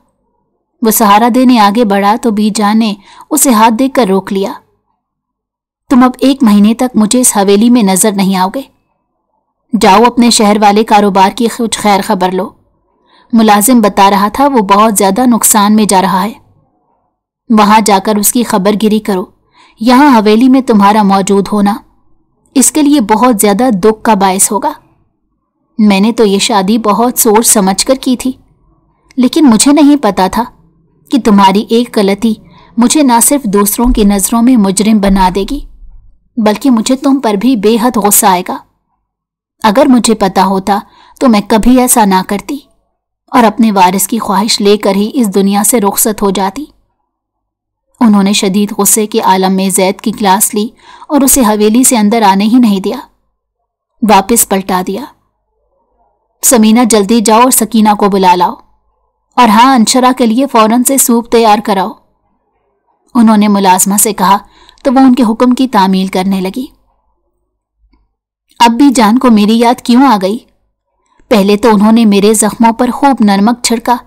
वो सहारा देने आगे बढ़ा तो बीजान ने उसे हाथ देकर रोक लिया। तुम अब 1 महीने तक मुझे इस हवेली में नजर नहीं आओगे। जाओ अपने शहर वाले कारोबार की कुछ खैर खबर लो। मुलाजिम बता रहा था वो बहुत ज्यादा नुकसान में जा रहा है। वहां जाकर उसकी खबरगिरी करो। यहां हवेली में तुम्हारा मौजूद होना इसके लिए बहुत ज्यादा दुख का बायस होगा। मैंने तो ये शादी बहुत सोच समझकर की थी, लेकिन मुझे नहीं पता था कि तुम्हारी एक गलती मुझे ना सिर्फ दूसरों की नजरों में मुजरिम बना देगी, बल्कि मुझे तुम पर भी बेहद गुस्सा आएगा। अगर मुझे पता होता तो मैं कभी ऐसा ना करती और अपने वारिस की ख्वाहिश लेकर ही इस दुनिया से रुखसत हो जाती। उन्होंने शदीद गुस्से के आलम में जैद की क्लास ली और उसे हवेली से अंदर आने ही नहीं दिया, वापस पलटा दिया। समीना जल्दी जाओ और सकीना को बुला लाओ, और हाँ, अंशरा के लिए फौरन से सूप तैयार कराओ। उन्होंने मुलाजमा से कहा तो वह उनके हुक्म की तामील करने लगी। अब भी जान को मेरी याद क्यों आ गई? पहले तो उन्होंने मेरे जख्मों पर खूब नमक छिड़का,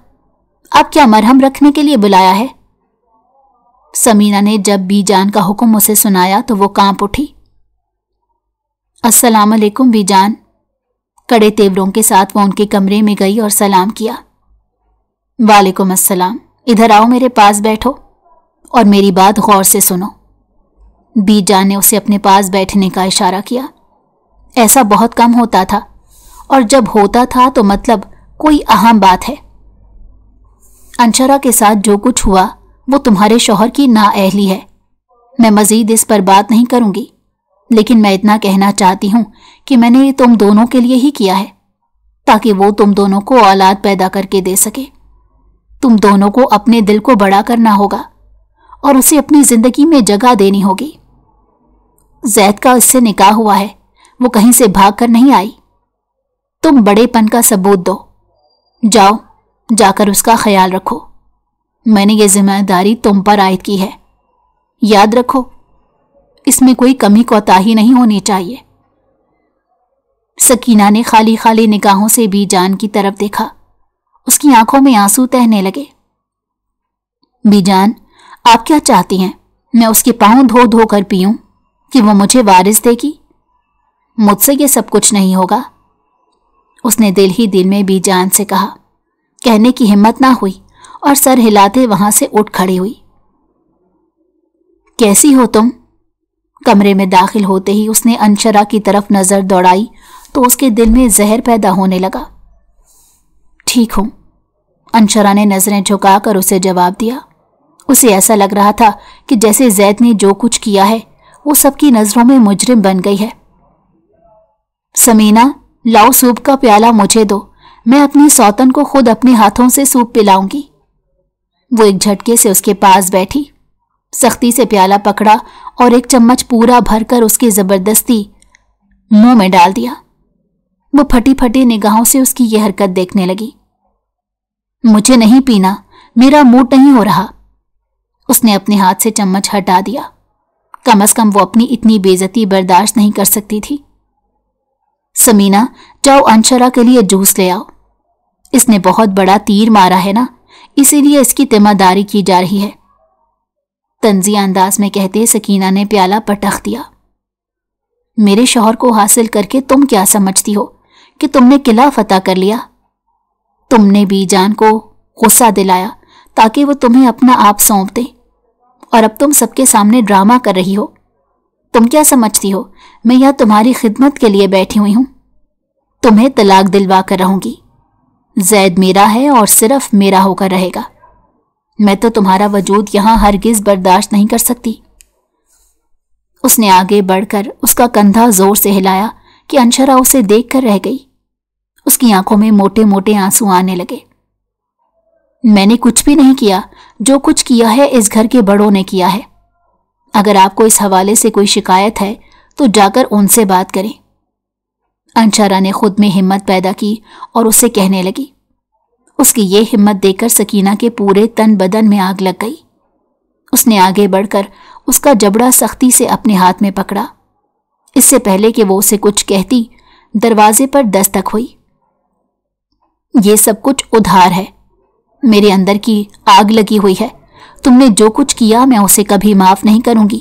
अब क्या मरहम रखने के लिए बुलाया है? समीना ने जब बीजान का हुक्म उसे सुनाया तो वो कांप उठी। अस्सलाम अलैकुम बीजान। कड़े तेवरों के साथ वो उनके कमरे में गई और सलाम किया। वालेकुम अस्सलाम। इधर आओ, मेरे पास बैठो और मेरी बात गौर से सुनो। बीजान ने उसे अपने पास बैठने का इशारा किया। ऐसा बहुत कम होता था, और जब होता था तो मतलब कोई अहम बात है। अंशरा के साथ जो कुछ हुआ वो तुम्हारे शौहर की नाअहली है। मैं मजीद इस पर बात नहीं करूंगी, لیکن میں اتنا کہنا چاہتی ہوں کہ میں نے یہ تم دونوں کے لیے ہی کیا ہے، تاکہ وہ تم دونوں کو اولاد پیدا کر کے دے سکے۔ تم دونوں کو اپنے دل کو بڑا کرنا ہوگا اور اسے اپنی زندگی میں جگہ دینی ہوگی۔ زید کا اس سے نکاح ہوا ہے، وہ کہیں سے بھاگ کر نہیں آئی۔ تم بڑے پن کا ثبوت دو، جاؤ جا کر اس کا خیال رکھو۔ میں نے یہ ذمہ داری تم پر عائد کی ہے، یاد رکھو اس میں کوئی کمی کوتاہی نہیں ہونی چاہیے۔ سکینہ نے خالی خالی نگاہوں سے بی جان کی طرف دیکھا، اس کی آنکھوں میں آنسو تہنے لگے۔ بی جان، آپ کیا چاہتی ہیں؟ میں اس کے پاؤں دھو دھو کر پیوں کہ وہ مجھے وارث دے گی؟ مجھ سے یہ سب کچھ نہیں ہوگا، اس نے دل ہی دل میں بی جان سے کہا۔ کہنے کی ہمت نہ ہوئی اور سر ہلاتے وہاں سے اٹھ کھڑی ہوئی۔ کیسی ہو تم؟ کمرے میں داخل ہوتے ہی اس نے انشرا کی طرف نظر دوڑائی تو اس کے دل میں زہر پیدا ہونے لگا۔ ٹھیک ہوں، انشرا نے نظریں جھکا کر اسے جواب دیا۔ اسے ایسا لگ رہا تھا کہ جیسے زید نے جو کچھ کیا ہے وہ سب کی نظروں میں مجرم بن گئی ہے۔ سمینہ، لاؤ سوپ کا پیالہ مجھے دو، میں اپنی سوتن کو خود اپنے ہاتھوں سے سوپ پلاؤں گی۔ وہ ایک جھٹکے سے اس کے پاس بیٹھی، سختی سے پیالہ پکڑا اور ایک چمچ پورا بھر کر اس کی زبردستی منہ میں ڈال دیا۔ وہ پھٹی پھٹی نگاہوں سے اس کی یہ حرکت دیکھنے لگی۔ مجھے نہیں پینا، میرا موڈ نہیں ہو رہا۔ اس نے اپنے ہاتھ سے چمچ ہٹا دیا، کم از کم وہ اپنی اتنی بے عزتی برداشت نہیں کر سکتی تھی۔ سمینہ، جاؤ انشرا کے لیے جوس لے آؤ، اس نے بہت بڑا تیر مارا ہے نا، اسی لیے اس کی تیمہ داری کی جا رہی ہے، طنزیہ انداز میں کہتے سکینہ نے پیالہ پٹخ دیا۔ میرے شوہر کو حاصل کر کے تم کیا سمجھتی ہو کہ تم نے قلعہ فتح کر لیا؟ تم نے بی جان کو غصہ دلایا تاکہ وہ تمہیں اپنا آپ سونپ دے، اور اب تم سب کے سامنے ڈرامہ کر رہی ہو۔ تم کیا سمجھتی ہو میں یہاں تمہاری خدمت کے لیے بیٹھی ہوئی ہوں؟ تمہیں طلاق دلوا کر رہوں گی۔ زید میرا ہے اور صرف میرا ہو کر رہے گا۔ میں تو تمہارا وجود یہاں ہرگز برداشت نہیں کر سکتی۔ اس نے آگے بڑھ کر اس کا کندھا زور سے ہلایا کہ انشرا اسے دیکھ کر رہ گئی۔ اس کی آنکھوں میں موٹے موٹے آنسو آنے لگے۔ میں نے کچھ بھی نہیں کیا، جو کچھ کیا ہے اس گھر کے بڑوں نے کیا ہے۔ اگر آپ کو اس حوالے سے کوئی شکایت ہے تو جا کر ان سے بات کریں۔ انشرا نے خود میں ہمت پیدا کی اور اسے کہنے لگی۔ اس کی یہ ہمت دیکھ کر سکینہ کے پورے تن بدن میں آگ لگ گئی۔ اس نے آگے بڑھ کر اس کا جبڑا سختی سے اپنے ہاتھ میں پکڑا۔ اس سے پہلے کہ وہ اسے کچھ کہتی، دروازے پر دستک ہوئی۔ یہ سب کچھ ادھار ہے، میرے اندر کی آگ لگی ہوئی ہے۔ تم نے جو کچھ کیا میں اسے کبھی معاف نہیں کروں گی،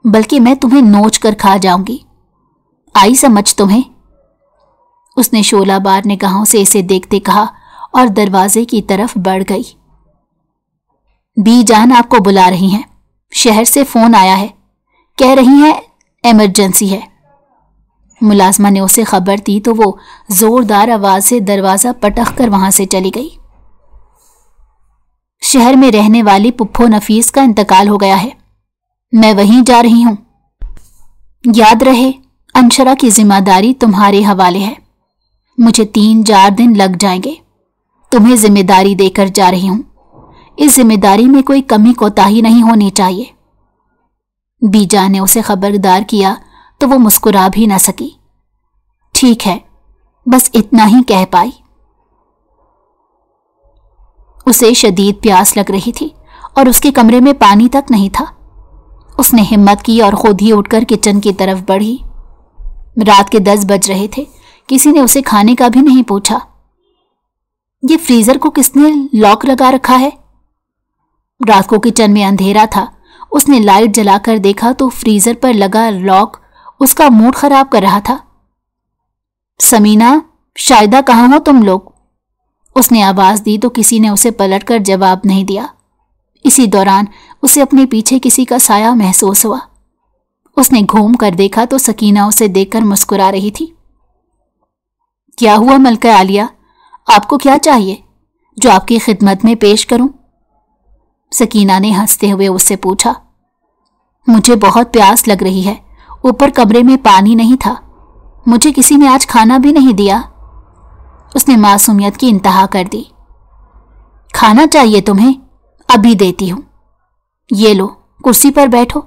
بلکہ میں تمہیں نوچ کر کھا جاؤں گی۔ آئی سمجھ تمہیں؟ اس نے شعلہ بار نگاہوں سے اسے دیکھتے کہا اور دروازے کی طرف بڑھ گئی۔ بی جان آپ کو بلا رہی ہیں، شہر سے فون آیا ہے، کہہ رہی ہیں ایمرجنسی ہے۔ ملازمہ نے اسے خبر دی تو وہ زوردار آواز سے دروازہ پٹخ کر وہاں سے چلی گئی۔ شہر میں رہنے والی پپھو نفیس کا انتقال ہو گیا ہے، میں وہیں جا رہی ہوں۔ یاد رہے انشرا کی ذمہ داری تمہارے حوالے ہے، مجھے 3-4 دن لگ جائیں گے، تمہیں ذمہ داری دے کر جا رہی ہوں۔ اس ذمہ داری میں کوئی کمی کوتاہی نہیں ہونی چاہیے۔ بی جان نے اسے خبردار کیا تو وہ مسکرا بھی نہ سکی۔ ٹھیک ہے، بس اتنا ہی کہہ پائی۔ اسے شدید پیاس لگ رہی تھی اور اس کے کمرے میں پانی تک نہیں تھا۔ اس نے ہمت کی اور خود ہی اٹھ کر کچن کی طرف بڑھی۔ رات کے 10 بج رہے تھے، کسی نے اسے کھانے کا بھی نہیں پوچھا۔ یہ فریزر کو کس نے لاک لگا رکھا ہے؟ رات کو کچن میں اندھیرا تھا، اس نے لائٹ جلا کر دیکھا تو فریزر پر لگا لاک اس کا موڈ خراب کر رہا تھا۔ سمینہ، شائدہ کہاں ہو تم لوگ؟ اس نے آواز دی تو کسی نے اسے پلٹ کر جواب نہیں دیا۔ اسی دوران اسے اپنے پیچھے کسی کا سایہ محسوس ہوا۔ اس نے گھوم کر دیکھا تو سکینہ اسے دیکھ کر مسکرا رہی تھی۔ کیا ہوا ملکہ عالیہ، آپ کو کیا چاہیے جو آپ کی خدمت میں پیش کروں؟ سکینہ نے ہنستے ہوئے اس سے پوچھا۔ مجھے بہت پیاس لگ رہی ہے، ऊपर कमरे में पानी नहीं था। मुझे किसी ने आज खाना भी नहीं दिया। उसने मासूमियत की इंतहा कर दी। खाना चाहिए तुम्हें? अभी देती हूं। ये लो, कुर्सी पर बैठो।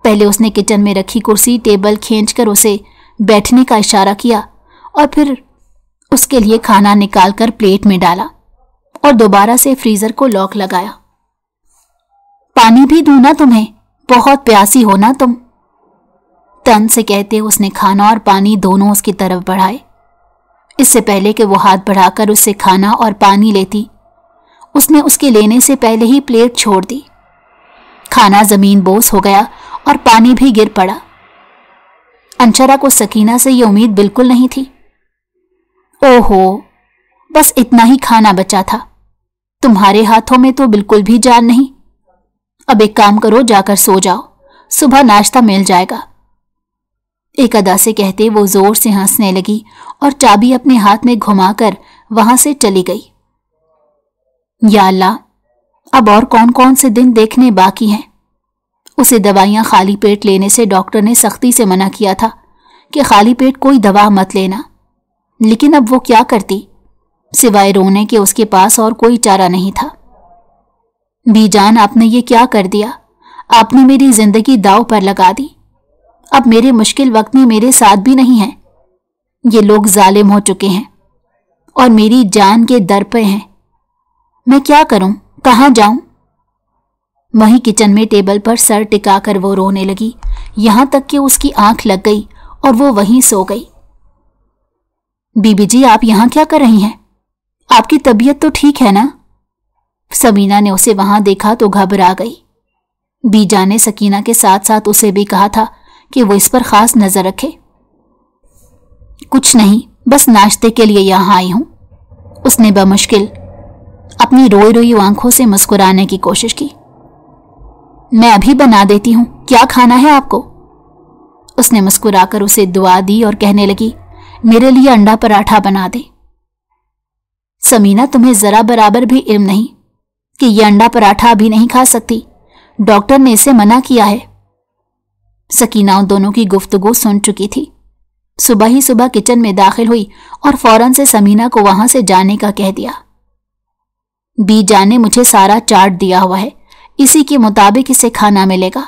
पहले उसने किचन में रखी कुर्सी टेबल खींचकर उसे बैठने का इशारा किया और फिर उसके लिए खाना निकालकर प्लेट में डाला और दोबारा से फ्रीजर को लॉक लगाया। पानी भी दूं ना तुम्हें? बहुत प्यासी हो ना तुम। तन से कहते उसने खाना और पानी दोनों उसकी तरफ बढ़ाए। इससे पहले कि वो हाथ बढ़ाकर उससे खाना और पानी लेती, उसने उसके लेने से पहले ही प्लेट छोड़ दी। खाना जमीन बोस हो गया और पानी भी गिर पड़ा। अंशरा को सकीना से ये उम्मीद बिल्कुल नहीं थी। ओहो, बस इतना ही खाना बचा था। तुम्हारे हाथों में तो बिल्कुल भी जान नहीं। अब एक काम करो, जाकर सो जाओ, सुबह नाश्ता मिल जाएगा। एक अदा से कहते वो जोर से हंसने लगी और चाबी अपने हाथ में घुमाकर वहां से चली गई। या अल्लाह, अब और कौन कौन से दिन देखने बाकी हैं। उसे दवाइयां खाली पेट लेने से डॉक्टर ने सख्ती से मना किया था कि खाली पेट कोई दवा मत लेना, लेकिन अब वो क्या करती? सिवाय रोने के उसके पास और कोई चारा नहीं था। बीजान, आपने ये क्या कर दिया? आपने मेरी जिंदगी दांव पर लगा दी। अब मेरे मुश्किल वक्त में मेरे साथ भी नहीं है। ये लोग जालिम हो चुके हैं और मेरी जान के दर पे हैं। मैं क्या करूं? कहां जाऊं? वहीं किचन में टेबल पर सर टिकाकर वो रोने लगी, यहां तक कि उसकी आंख लग गई और वो वहीं सो गई। बीबी जी, आप यहां क्या कर रही हैं? आपकी तबीयत तो ठीक है ना? समीना ने उसे वहां देखा तो घबरा गई। बीजा ने सकीना के साथ साथ उसे भी कहा था कि वो इस पर खास नजर रखे। कुछ नहीं, बस नाश्ते के लिए यहां आई हूं। उसने बमुश्किल अपनी रोई रोई आंखों से मुस्कुराने की कोशिश की। मैं अभी बना देती हूं, क्या खाना है आपको? उसने मुस्कुराकर उसे दुआ दी और कहने लगी, मेरे लिए अंडा पराठा बना दे। समीना, तुम्हें जरा बराबर भी इल्म नहीं कि यह अंडा पराठा अभी नहीं खा सकती। डॉक्टर ने इसे मना किया है। सकीना उन दोनों की गुफ्तगू सुन चुकी थी। सुबह ही सुबह किचन में दाखिल हुई और फौरन से समीना को वहां से जाने का कह दिया। बीजान ने मुझे सारा चार्ट दिया हुआ है, इसी के मुताबिक इसे खाना मिलेगा।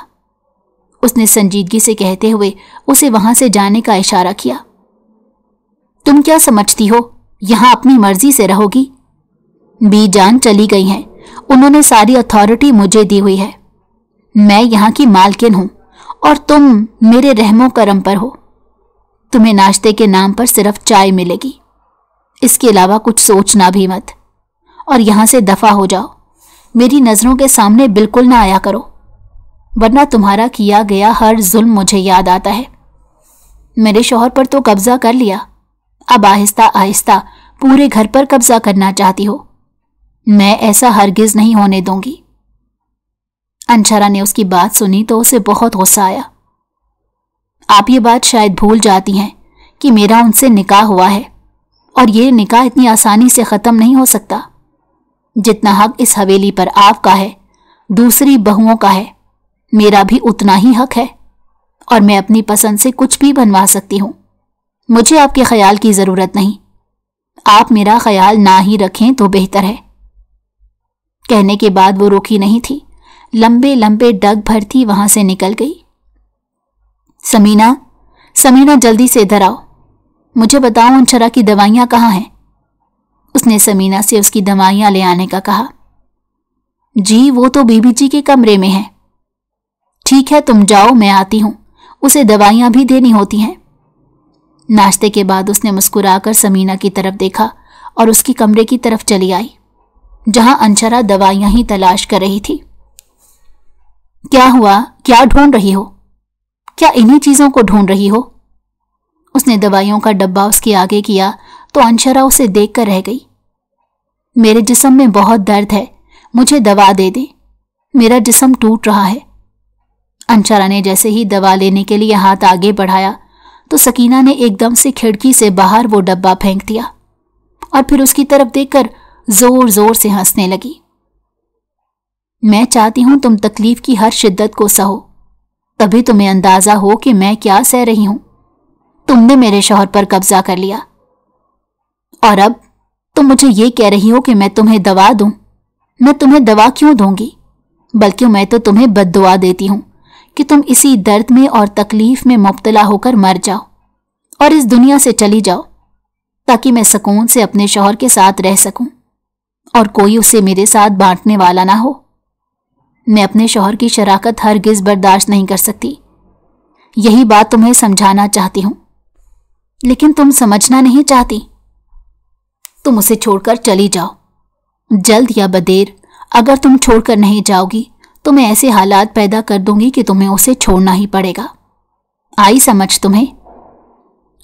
उसने संजीदगी से कहते हुए उसे वहां से जाने का इशारा किया। तुम क्या समझती हो, यहां अपनी मर्जी से रहोगी? बीजान चली गई हैं, उन्होंने सारी अथॉरिटी मुझे दी हुई है। मैं यहां की मालकिन हूं और तुम मेरे रहमो करम पर हो। तुम्हें नाश्ते के नाम पर सिर्फ चाय मिलेगी, इसके अलावा कुछ सोचना भी मत और यहां से दफा हो जाओ। मेरी नजरों के सामने बिल्कुल ना आया करो, वरना तुम्हारा किया गया हर जुल्म मुझे याद आता है। मेरे शौहर पर तो कब्जा कर लिया, अब आहिस्ता आहिस्ता पूरे घर पर कब्जा करना चाहती हो। मैं ऐसा हरगिज नहीं होने दूंगी। अंशरा ने उसकी बात सुनी तो उसे बहुत गुस्सा आया। आप ये बात शायद भूल जाती हैं कि मेरा उनसे निकाह हुआ है और ये निकाह इतनी आसानी से ख़त्म नहीं हो सकता। जितना हक इस हवेली पर आपका है, दूसरी बहुओं का है, मेरा भी उतना ही हक है और मैं अपनी पसंद से कुछ भी बनवा सकती हूँ। मुझे आपके ख्याल की ज़रूरत नहीं। आप मेरा ख्याल ना ही रखें तो बेहतर है। कहने के बाद वो रुकी नहीं थी, लंबे लंबे डग भरती वहां से निकल गई। समीना, समीना, जल्दी से इधर आओ। मुझे बताओ अंशरा की दवाइयां कहाँ हैं? उसने समीना से उसकी दवाइयां ले आने का कहा। जी, वो तो बीबी जी के कमरे में है। ठीक है, तुम जाओ, मैं आती हूं, उसे दवाइयां भी देनी होती हैं। नाश्ते के बाद उसने मुस्कुराकर समीना की तरफ देखा और उसके कमरे की तरफ चली आई, जहां अंशरा दवाइयां ही तलाश कर रही थी। क्या हुआ? क्या ढूंढ रही हो? क्या इन्हीं चीजों को ढूंढ रही हो? उसने दवाइयों का डब्बा उसके आगे किया तो अंशरा उसे देखकर रह गई। मेरे जिस्म में बहुत दर्द है, मुझे दवा दे दे, मेरा जिस्म टूट रहा है। अंशरा ने जैसे ही दवा लेने के लिए हाथ आगे बढ़ाया तो सकीना ने एकदम से खिड़की से बाहर वो डब्बा फेंक दिया और फिर उसकी तरफ देखकर जोर जोर से हंसने लगी। मैं चाहती हूं तुम तकलीफ की हर शिद्दत को सहो तभी तुम्हें अंदाजा हो कि मैं क्या सह रही हूं। तुमने मेरे शौहर पर कब्जा कर लिया और अब तुम मुझे ये कह रही हो कि मैं तुम्हें दवा दूं। मैं तुम्हें दवा क्यों दूंगी, बल्कि मैं तो तुम्हें बद्दुआ देती हूं कि तुम इसी दर्द में और तकलीफ में मुब्तला होकर मर जाओ और इस दुनिया से चली जाओ, ताकि मैं सुकून से अपने शौहर के साथ रह सकूं और कोई उसे मेरे साथ बांटने वाला ना हो। मैं अपने शौहर की शराकत हरगिज बर्दाश्त नहीं कर सकती। यही बात तुम्हें समझाना चाहती हूं, लेकिन तुम समझना नहीं चाहती। तुम उसे छोड़कर चली जाओ। जल्द या बदेर अगर तुम छोड़कर नहीं जाओगी तो मैं ऐसे हालात पैदा कर दूंगी कि तुम्हें उसे छोड़ना ही पड़ेगा। आई समझ तुम्हें?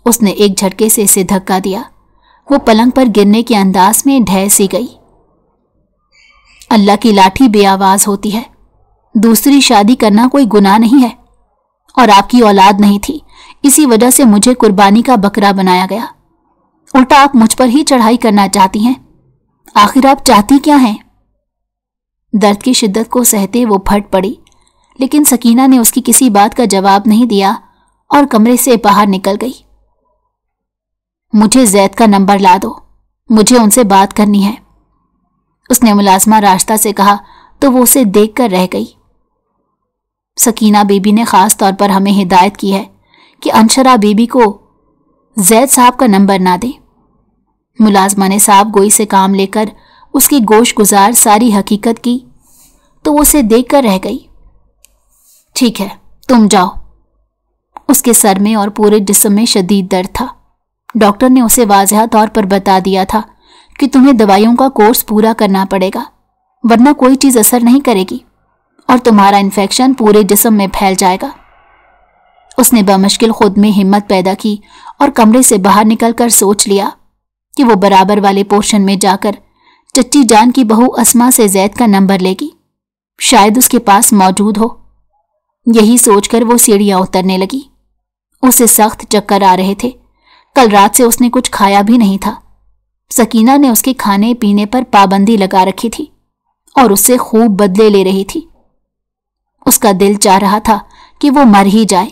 उसने एक झटके से इसे धक्का दिया। वो पलंग पर गिरने के अंदाज में ढह सी गई। अल्लाह की लाठी बेआवाज होती है। दूसरी शादी करना कोई गुनाह नहीं है और आपकी औलाद नहीं थी, इसी वजह से मुझे कुर्बानी का बकरा बनाया गया। उल्टा आप मुझ पर ही चढ़ाई करना चाहती हैं। आखिर आप चाहती क्या हैं? दर्द की शिद्दत को सहते वो फट पड़ी, लेकिन सकीना ने उसकी किसी बात का जवाब नहीं दिया और कमरे से बाहर निकल गई। मुझे जैद का नंबर ला दो, मुझे उनसे बात करनी है, उसने मुलाजमा रास्ता से कहा तो वो उसे देखकर रह गई। सकीना बीबी ने खास तौर पर हमें हिदायत की है कि अनशरा बीबी को जैद साहब का नंबर ना दें। मुलाजमा ने साहब गोई से काम लेकर उसकी गोश गुजार सारी हकीकत की तो वो उसे देखकर रह गई। ठीक है, तुम जाओ। उसके सर में और पूरे जिस्म में शदीद दर्द था। डॉक्टर ने उसे वाज़ेह तौर पर बता दिया था कि तुम्हें दवाइयों का कोर्स पूरा करना पड़ेगा, वरना कोई चीज़ असर नहीं करेगी और तुम्हारा इन्फेक्शन पूरे जिस्म में फैल जाएगा। उसने बमुश्किल खुद में हिम्मत पैदा की और कमरे से बाहर निकलकर सोच लिया कि वो बराबर वाले पोर्शन में जाकर चच्ची जान की बहू अस्मा से जैद का नंबर लेगी, शायद उसके पास मौजूद हो। यही सोचकर वो सीढ़ियां उतरने लगी। उसे सख्त चक्कर आ रहे थे। कल रात से उसने कुछ खाया भी नहीं था। सकीना ने उसके खाने पीने पर पाबंदी लगा रखी थी और उससे खूब बदले ले रही थी। उसका दिल चाह रहा था कि वो मर ही जाए।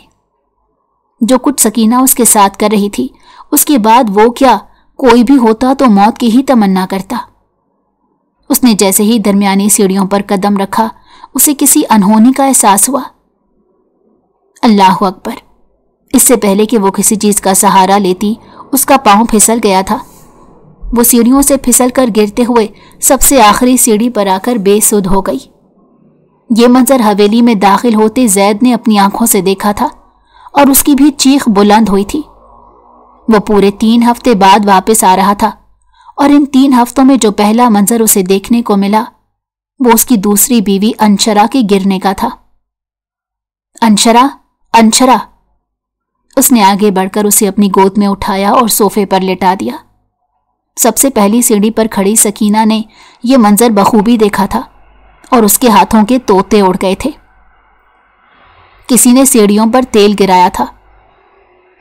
जो कुछ सकीना उसके साथ कर रही थी, उसके बाद वो क्या कोई भी होता तो मौत की ही तमन्ना करता। उसने जैसे ही दरमियानी सीढ़ियों पर कदम रखा, उसे किसी अनहोनी का एहसास हुआ। अल्लाह अकबर! इससे पहले कि वो किसी चीज का सहारा लेती, उसका पांव फिसल गया था। वो सीढ़ियों से फिसल कर गिरते हुए सबसे आखिरी सीढ़ी पर आकर बेसुध हो गई। ये मंजर हवेली में दाखिल होते जैद ने अपनी आंखों से देखा था और उसकी भी चीख बुलंद हुई थी। वो पूरे 3 हफ्ते बाद वापस आ रहा था और इन 3 हफ्तों में जो पहला मंजर उसे देखने को मिला वो उसकी दूसरी बीवी अनशरा के गिरने का था। अनशरा, अनशरा! उसने आगे बढ़कर उसे अपनी गोद में उठाया और सोफे पर लेटा दिया। सबसे पहली सीढ़ी पर खड़ी सकीना ने यह मंजर बखूबी देखा था और उसके हाथों के तोते उड़ गए थे। किसी ने सीढ़ियों पर तेल गिराया था।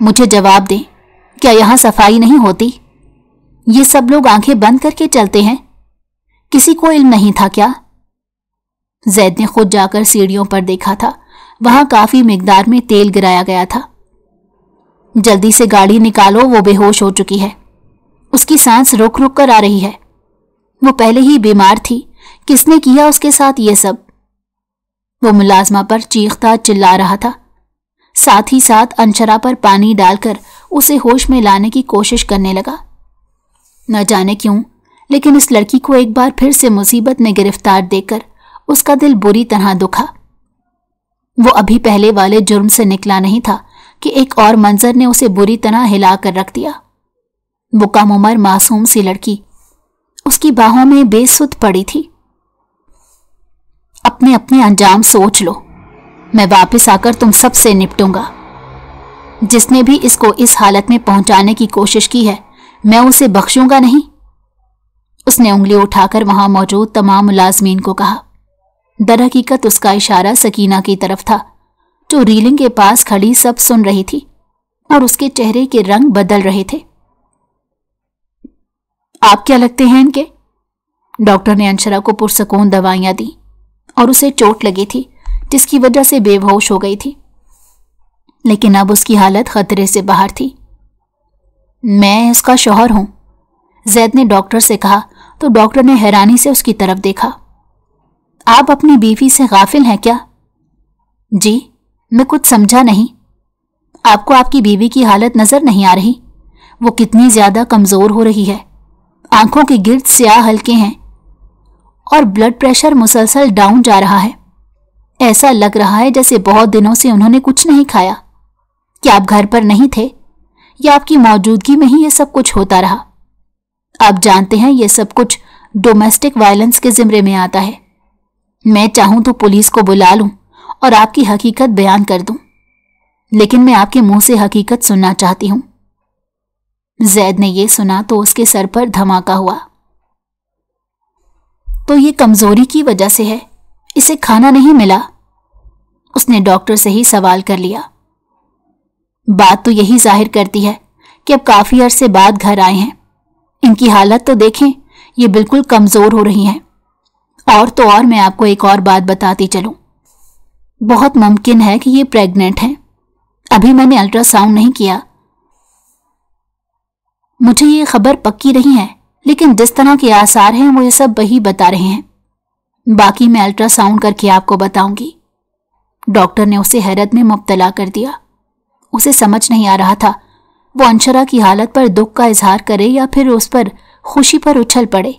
मुझे जवाब दें, क्या यहां सफाई नहीं होती? ये सब लोग आंखें बंद करके चलते हैं। किसी को इल्म नहीं था क्या? जैद ने खुद जाकर सीढ़ियों पर देखा था। वहां काफी मिकदार में तेल गिराया गया था। जल्दी से गाड़ी निकालो, वो बेहोश हो चुकी है। उसकी सांस रुक रुक कर आ रही है। वो पहले ही बीमार थी। किसने किया उसके साथ ये सब? वो मुलाजमा पर चीखता चिल्ला रहा था। साथ ही साथ अनशरा पर पानी डालकर उसे होश में लाने की कोशिश करने लगा। न जाने क्यों, लेकिन इस लड़की को एक बार फिर से मुसीबत में गिरफ्तार देखकर उसका दिल बुरी तरह दुखा। वो अभी पहले वाले जुर्म से निकला नहीं था कि एक और मंजर ने उसे बुरी तरह हिला कर रख दिया। वो कम उम्र मासूम सी लड़की उसकी बाहों में बेसुध पड़ी थी। अपने अपने अंजाम सोच लो। मैं वापस आकर तुम सबसे निपटूंगा। जिसने भी इसको इस हालत में पहुंचाने की कोशिश की है, मैं उसे बख्शूंगा नहीं। उसने उंगली उठाकर वहां मौजूद तमाम मुलाजमीन को कहा। दरहकीकत उसका इशारा सकीना की तरफ था, जो रीलिंग के पास खड़ी सब सुन रही थी और उसके चेहरे के रंग बदल रहे थे। आप क्या लगते हैं इनके? डॉक्टर ने अनशरा को पुरसकून दवाइयां दी और उसे चोट लगी थी, जिसकी वजह से बेहोश हो गई थी। लेकिन अब उसकी हालत खतरे से बाहर थी। मैं उसका शौहर हूं, जैद ने डॉक्टर से कहा तो डॉक्टर ने हैरानी से उसकी तरफ देखा। आप अपनी बीवी से गाफिल हैं क्या? जी, मैं कुछ समझा नहीं। आपको आपकी बीवी की हालत नजर नहीं आ रही? वो कितनी ज्यादा कमजोर हो रही है, आंखों के गिर्द स्याह हल्के हैं और ब्लड प्रेशर मुसलसल डाउन जा रहा है। ऐसा लग रहा है जैसे बहुत दिनों से उन्होंने कुछ नहीं खाया। क्या आप घर पर नहीं थे या आपकी मौजूदगी में ही ये सब कुछ होता रहा? आप जानते हैं ये सब कुछ डोमेस्टिक वायलेंस के जिम्मे में आता है। मैं चाहूं तो पुलिस को बुला लूं और आपकी हकीकत बयान कर दूं, लेकिन मैं आपके मुंह से हकीकत सुनना चाहती हूं। जैद ने यह सुना तो उसके सर पर धमाका हुआ। तो ये कमजोरी की वजह से है, इसे खाना नहीं मिला? उसने डॉक्टर से ही सवाल कर लिया। बात तो यही जाहिर करती है कि अब काफी अरसे बाद घर आए हैं। इनकी हालत तो देखें, ये बिल्कुल कमजोर हो रही हैं। और तो और मैं आपको एक और बात बताती चलूं, बहुत मुमकिन है कि ये प्रेग्नेंट हैं। अभी मैंने अल्ट्रासाउंड नहीं किया, मुझे ये खबर पक्की नहीं है, लेकिन जिस तरह के आसार हैं वो ये सब वही बता रहे हैं। बाकी मैं अल्ट्रासाउंड करके आपको बताऊंगी। डॉक्टर ने उसे हैरत में मुब्तला कर दिया। उसे समझ नहीं आ रहा था वो अंशरा की हालत पर दुख का इजहार करे या फिर उस पर खुशी पर उछल पड़े।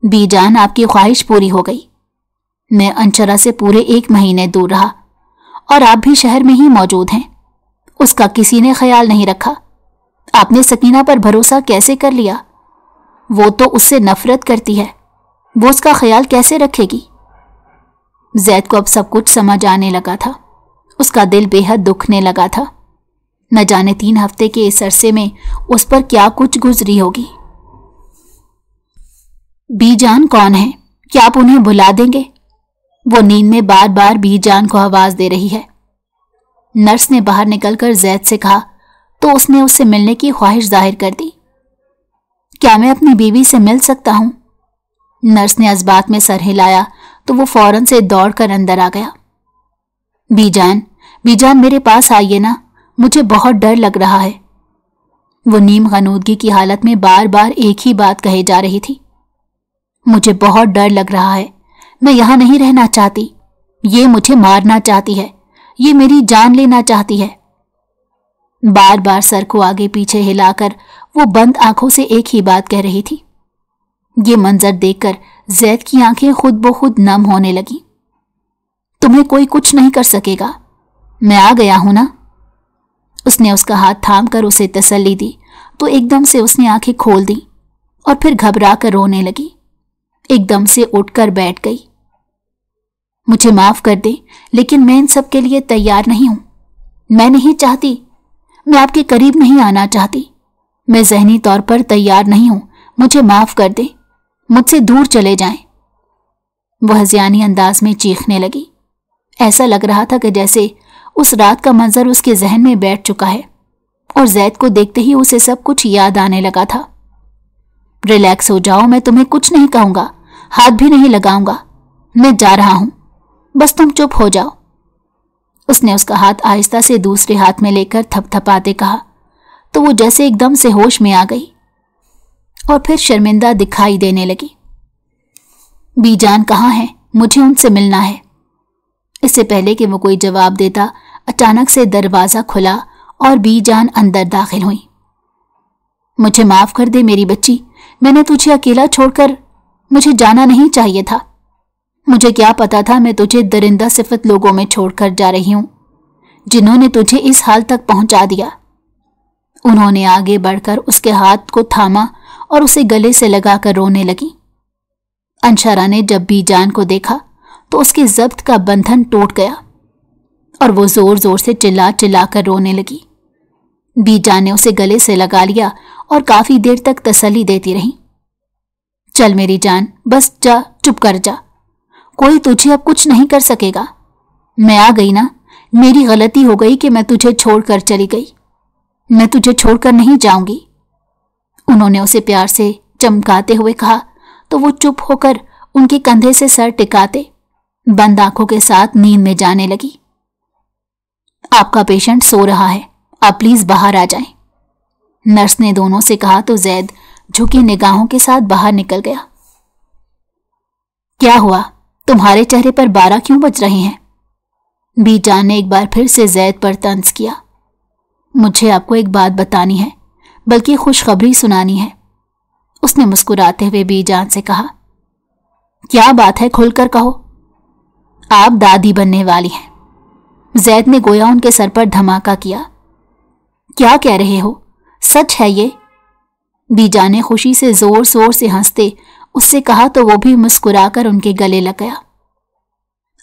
बीजान, आपकी ख्वाहिश पूरी हो गई। मैं अंशरा से पूरे 1 महीने दूर रहा और आप भी शहर में ही मौजूद हैं। उसका किसी ने ख्याल नहीं रखा। आपने सकीना पर भरोसा कैसे कर लिया? वो तो उससे नफरत करती है, वो उसका ख्याल कैसे रखेगी? जैद को अब सब कुछ समझ आने लगा था। उसका दिल बेहद दुखने लगा था। न जाने 3 हफ्ते के इस अरसे में उस पर क्या कुछ गुजरी होगी। बीजान कौन है? क्या आप उन्हें भुला देंगे? वो नींद में बार बार बीजान को आवाज दे रही है। नर्स ने बाहर निकलकर जैद से कहा तो उसने उससे मिलने की ख्वाहिश जाहिर कर दी। क्या मैं अपनी बीवी से मिल सकता हूं? नर्स ने जज्बात में सर हिलाया तो वो फौरन से दौड़कर अंदर आ गया। बीजान, बीजान, मेरे पास आइए ना, मुझे बहुत डर लग रहा है। वो नीम गनूदगी की हालत में बार बार एक ही बात कहे जा रही थी। मुझे बहुत डर लग रहा है, मैं यहां नहीं रहना चाहती। ये मुझे मारना चाहती है, ये मेरी जान लेना चाहती है। बार बार सर को आगे पीछे हिलाकर वो बंद आंखों से एक ही बात कह रही थी। ये मंजर देखकर जैद की आंखें खुद ब खुद नम होने लगी। तुम्हें कोई कुछ नहीं कर सकेगा, मैं आ गया हूं ना। उसने उसका हाथ थाम कर उसे तसल्ली दी तो एकदम से उसने आंखें खोल दी और फिर घबरा कर रोने लगी। एकदम से उठकर बैठ गई। मुझे माफ कर दे, लेकिन मैं इन सब के लिए तैयार नहीं हूं। मैं नहीं चाहती, मैं आपके करीब नहीं आना चाहती। मैं ज़हनी तौर पर तैयार नहीं हूं, मुझे माफ कर दे, मुझसे दूर चले जाएं। वह ज़ियानी अंदाज में चीखने लगी। ऐसा लग रहा था कि जैसे उस रात का मंजर उसके जहन में बैठ चुका है और जैद को देखते ही उसे सब कुछ याद आने लगा था। रिलैक्स हो जाओ, मैं तुम्हें कुछ नहीं कहूंगा, हाथ भी नहीं लगाऊंगा। मैं जा रहा हूं, बस तुम चुप हो जाओ। उसने उसका हाथ आहिस्ता से दूसरे हाथ में लेकर थपथपाते कहा तो वो जैसे एकदम से होश में आ गई और फिर शर्मिंदा दिखाई देने लगी। बीजान कहाँ है? मुझे उनसे मिलना है। इससे पहले कि वो कोई जवाब देता, अचानक से दरवाजा खुला और बीजान अंदर दाखिल हुई। मुझे माफ कर दे मेरी बच्ची, मैंने तुझे अकेला छोड़कर मुझे जाना नहीं चाहिए था। मुझे क्या पता था मैं तुझे दरिंदा सिफत लोगों में छोड़कर जा रही हूं, जिन्होंने तुझे इस हाल तक पहुंचा दिया। उन्होंने आगे बढ़कर उसके हाथ को थामा और उसे गले से लगाकर रोने लगी। अंशरा ने जब बीजान को देखा तो उसके जब्त का बंधन टूट गया और वो जोर जोर से चिल्ला चिल्ला कर रोने लगी। बीजान ने उसे गले से लगा लिया और काफी देर तक तसल्ली देती रही। चल मेरी जान, बस जा, चुप कर जा, कोई तुझे अब कुछ नहीं कर सकेगा। मैं आ गई ना, मेरी गलती हो गई कि मैं तुझे छोड़कर चली गई। मैं तुझे छोड़कर नहीं जाऊंगी। उन्होंने उसे प्यार से चमकाते हुए कहा तो वो चुप होकर उनके कंधे से सर टिकाते बंद आंखों के साथ नींद में जाने लगी। आपका पेशेंट सो रहा है, आप प्लीज बाहर आ जाएं। नर्स ने दोनों से कहा तो जैद झुकी निगाहों के साथ बाहर निकल गया। क्या हुआ, तुम्हारे चेहरे पर 12 क्यों बज रहे हैं? बीजान ने एक बार फिर से जैद पर तंज किया। मुझे आपको एक बात बतानी है, बल्कि खुशखबरी सुनानी है, उसने मुस्कुराते हुए बीजान से कहा। क्या बात है, खुलकर कहो। आप दादी बनने वाली हैं। जैद ने गोया उनके सर पर धमाका किया। क्या कह रहे हो, सच है ये? बीजान ने खुशी से जोर जोर से हंसते उससे कहा तो वो भी मुस्कुराकर उनके गले लग गया।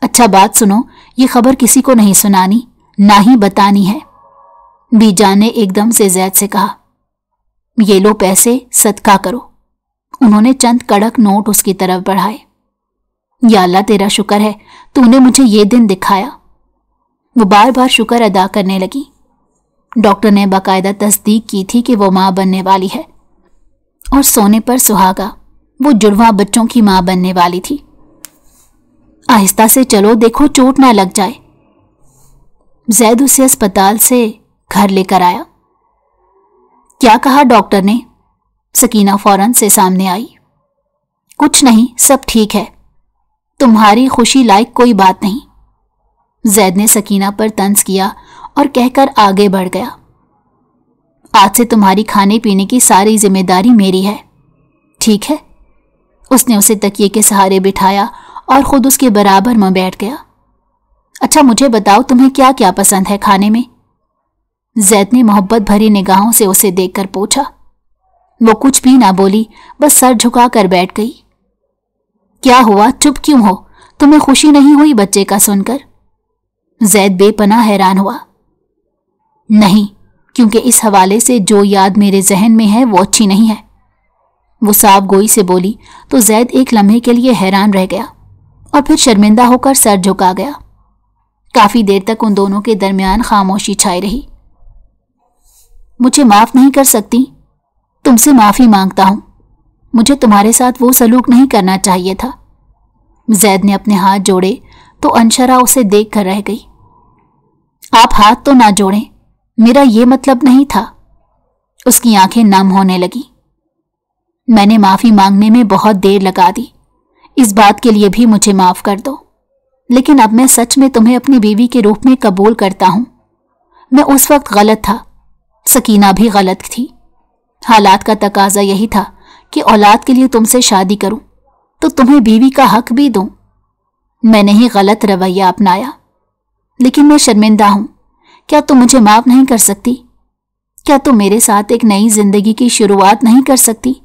अच्छा बात सुनो, ये खबर किसी को नहीं सुनानी, ना ही बतानी है, बीजान ने एकदम से जैद से कहा। ये लो पैसे, सदका करो। उन्होंने चंद कड़क नोट उसकी तरफ बढ़ाए। या अल्लाह तेरा शुक्र है, तूने मुझे ये दिन दिखाया। वो बार बार शुक्र अदा करने लगी। डॉक्टर ने बाकायदा तस्दीक की थी कि वो माँ बनने वाली है और सोने पर सुहागा, वो जुड़वा बच्चों की माँ बनने वाली थी। आहिस्ता से चलो, देखो चोट ना लग जाए। जैद उसे अस्पताल से घर लेकर आया। क्या कहा डॉक्टर ने? सकीना फौरन से सामने आई। कुछ नहीं, सब ठीक है, तुम्हारी खुशी लायक कोई बात नहीं। जैद ने सकीना पर तंज किया और कहकर आगे बढ़ गया। आज से तुम्हारी खाने पीने की सारी जिम्मेदारी मेरी है, ठीक है? उसने उसे तकिए के सहारे बिठाया और खुद उसके बराबर में बैठ गया। अच्छा मुझे बताओ, तुम्हें क्या क्या पसंद है खाने में? जैद ने मोहब्बत भरी निगाहों से उसे देखकर पूछा। वो कुछ भी ना बोली, बस सर झुकाकर बैठ गई। क्या हुआ, चुप क्यों हो? तुम्हें खुशी नहीं हुई बच्चे का सुनकर? जैद बेपनाह हैरान हुआ। नहीं, क्योंकि इस हवाले से जो याद मेरे जहन में है वो अच्छी नहीं है। वो साफ गोई से बोली तो जैद एक लम्हे के लिए हैरान रह गया और फिर शर्मिंदा होकर सर झुका गया। काफी देर तक उन दोनों के दरमियान खामोशी छाई रही। मुझे माफ नहीं कर सकती? तुमसे माफी मांगता हूं, मुझे तुम्हारे साथ वो सलूक नहीं करना चाहिए था। जैद ने अपने हाथ जोड़े तो अंशरा उसे देख कर रह गई। आप हाथ तो ना जोड़ें, मेरा ये मतलब नहीं था। उसकी आंखें नम होने लगी। मैंने माफी मांगने में बहुत देर लगा दी, इस बात के लिए भी मुझे माफ कर दो, लेकिन अब मैं सच में तुम्हें अपनी बीवी के रूप में कबूल करता हूं। मैं उस वक्त गलत था, सकीना भी गलत थी। हालात का तकाजा यही था कि औलाद के लिए तुमसे शादी करूं तो तुम्हें बीवी का हक भी दूं। मैंने ही गलत रवैया अपनाया, लेकिन मैं शर्मिंदा हूं। क्या तुम मुझे माफ नहीं कर सकती? क्या तुम मेरे साथ एक नई जिंदगी की शुरुआत नहीं कर सकती?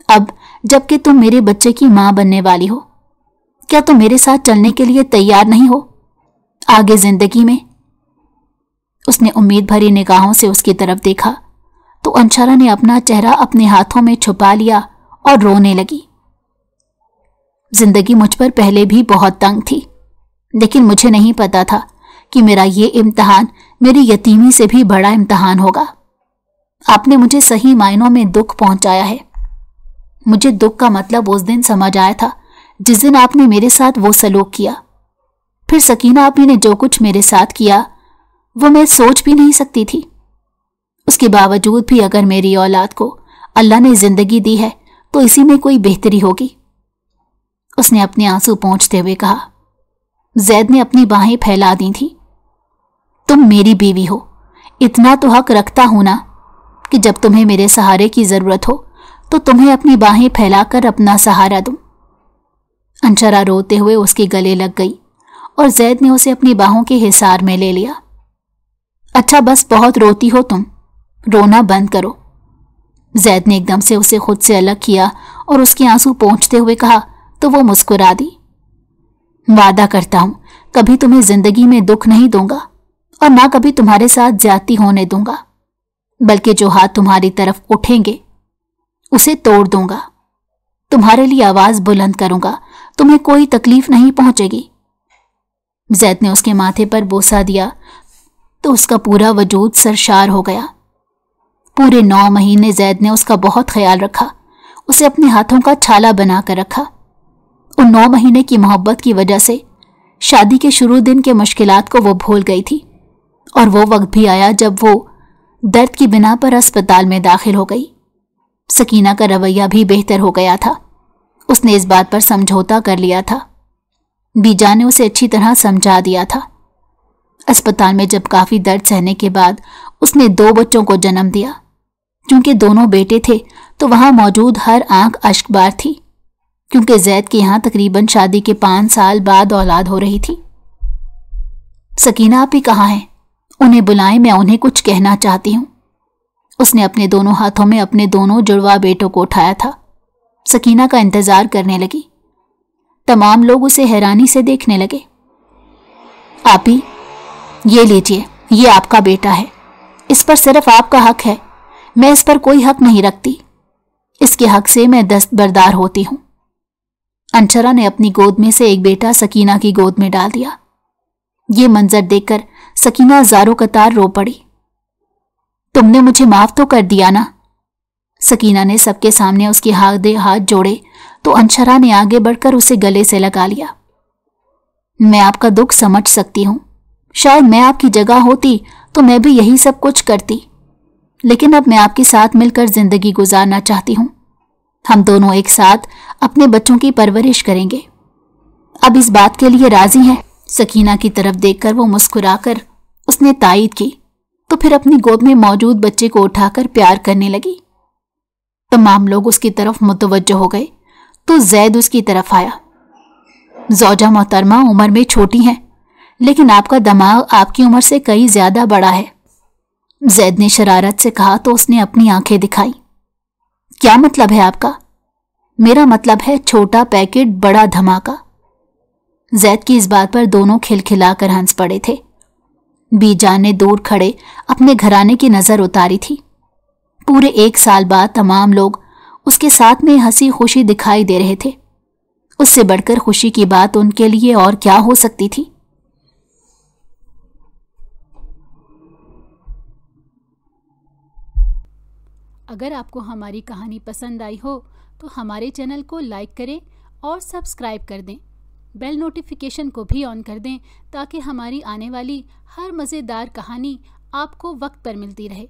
अब जबकि तुम मेरे बच्चे की मां बनने वाली हो, क्या तुम मेरे साथ चलने के लिए तैयार नहीं हो आगे जिंदगी में? उसने उम्मीद भरी निगाहों से उसकी तरफ देखा तो अंशरा ने अपना चेहरा अपने हाथों में छुपा लिया और रोने लगी। जिंदगी मुझ पर पहले भी बहुत तंग थी, लेकिन मुझे नहीं पता था कि मेरा ये इम्तिहान मेरी यतीमी से भी बड़ा इम्तिहान होगा। आपने मुझे सही मायनों में दुख पहुंचाया है। मुझे दुख का मतलब उस दिन समझ आया था जिस दिन आपने मेरे साथ वो सलूक किया। फिर सकीना आपी ने जो कुछ मेरे साथ किया वो मैं सोच भी नहीं सकती थी। उसके बावजूद भी अगर मेरी औलाद को अल्लाह ने जिंदगी दी है तो इसी में कोई बेहतरी होगी। उसने अपने आंसू पोंछते हुए कहा। जैद ने अपनी बाहें फैला दी थी। तुम मेरी बीवी हो, इतना तो हक रखता हूं ना कि जब तुम्हें मेरे सहारे की जरूरत हो तो तुम्हें अपनी बाहें फैलाकर अपना सहारा दूं। अंशरा रोते हुए उसके गले लग गई और जैद ने उसे अपनी बाहों के हिसार में ले लिया। अच्छा बस बहुत रोती हो तुम, रोना बंद करो। जैद ने एकदम से उसे खुद से अलग किया और उसके आंसू पोंछते हुए कहा तो वो मुस्कुरा दी। वादा करता हूं कभी तुम्हें जिंदगी में दुख नहीं दूंगा और ना कभी तुम्हारे साथ ज्यादती होने दूंगा, बल्कि जो हाथ तुम्हारी तरफ उठेंगे उसे तोड़ दूंगा। तुम्हारे लिए आवाज बुलंद करूंगा, तुम्हें कोई तकलीफ नहीं पहुंचेगी। जैद ने उसके माथे पर बोसा दिया तो उसका पूरा वजूद सरशार हो गया। पूरे 9 महीने जैद ने उसका बहुत ख्याल रखा, उसे अपने हाथों का छाला बनाकर रखा। उन 9 महीने की मोहब्बत की वजह से शादी के शुरू दिन के मुश्किलात को वो भूल गई थी اور وہ وقت بھی آیا جب وہ درد کی بنا پر اسپتال میں داخل ہو گئی۔ سکینہ کا رویہ بھی بہتر ہو گیا تھا۔ اس نے اس بات پر سمجھوتا کر لیا تھا۔ بی جان نے اسے اچھی طرح سمجھا دیا تھا۔ اسپتال میں جب کافی درد سہنے کے بعد اس نے 2 بچوں کو جنم دیا۔ چونکہ دونوں بیٹے تھے تو وہاں موجود ہر آنکھ اشک بار تھی، کیونکہ زید کے یہاں تقریباً شادی کے 5 سال بعد اولاد ہو رہی تھی۔ سکینہ آپ ہی کہاں ہیں؟ انہیں بلائیں، میں انہیں کچھ کہنا چاہتی ہوں۔ اس نے اپنے دونوں ہاتھوں میں اپنے دونوں جڑوا بیٹوں کو اٹھایا تھا۔ سکینہ کا انتظار کرنے لگی۔ تمام لوگ اسے حیرانی سے دیکھنے لگے۔ آپ ہی، یہ لیجئے، یہ آپ کا بیٹا ہے، اس پر صرف آپ کا حق ہے، میں اس پر کوئی حق نہیں رکھتی، اس کے حق سے میں دستبردار ہوتی ہوں۔ انشرا نے اپنی گود میں سے ایک بیٹا سکینہ کی گود میں ڈال دیا۔ یہ منظر دیکھ کر سکینہ زاروں قطار رو پڑی۔ تم نے مجھے معاف تو کر دیا نا؟ سکینہ نے سب کے سامنے اس کے ہاتھ جوڑے تو انشرا نے آگے بڑھ کر اسے گلے سے لگا لیا۔ میں آپ کا دکھ سمجھ سکتی ہوں، شاید میں آپ کی جگہ ہوتی تو میں بھی یہی سب کچھ کرتی، لیکن اب میں آپ کے ساتھ مل کر زندگی گزارنا چاہتی ہوں۔ ہم دونوں ایک ساتھ اپنے بچوں کی پرورش کریں گے۔ اب اس بات کے لیے راضی ہیں؟ سکینہ کی طرف دیکھ کر وہ مسکرا کر اس نے تائید کی، تو پھر اپنی گود میں موجود بچے کو اٹھا کر پیار کرنے لگی۔ تمام لوگ اس کی طرف متوجہ ہو گئے تو زید اس کی طرف آیا۔ زوجہ محترمہ عمر میں چھوٹی ہیں، لیکن آپ کا دماغ آپ کی عمر سے کئی زیادہ بڑا ہے، زید نے شرارت سے کہا تو اس نے اپنی آنکھیں دکھائی۔ کیا مطلب ہے آپ کا؟ میرا مطلب ہے چھوٹا پیکٹ بڑا دھماکہ۔ زید کی اس بات پر دونوں کھلکھلا کر ہنس پڑے تھے۔ بی جان نے دور کھڑے اپنے گھرانے کی نظر اتاری تھی۔ پورے 1 سال بعد تمام لوگ اس کے ساتھ میں ہنسی خوشی دکھائی دے رہے تھے۔ اس سے بڑھ کر خوشی کی بات ان کے لیے اور کیا ہو سکتی تھی؟ اگر آپ کو ہماری کہانی پسند آئی ہو تو ہمارے چینل کو لائک کریں اور سبسکرائب کر دیں۔ بیل نوٹیفیکیشن کو بھی آن کر دیں تاکہ ہماری آنے والی ہر مزیدار کہانی آپ کو وقت پر ملتی رہے۔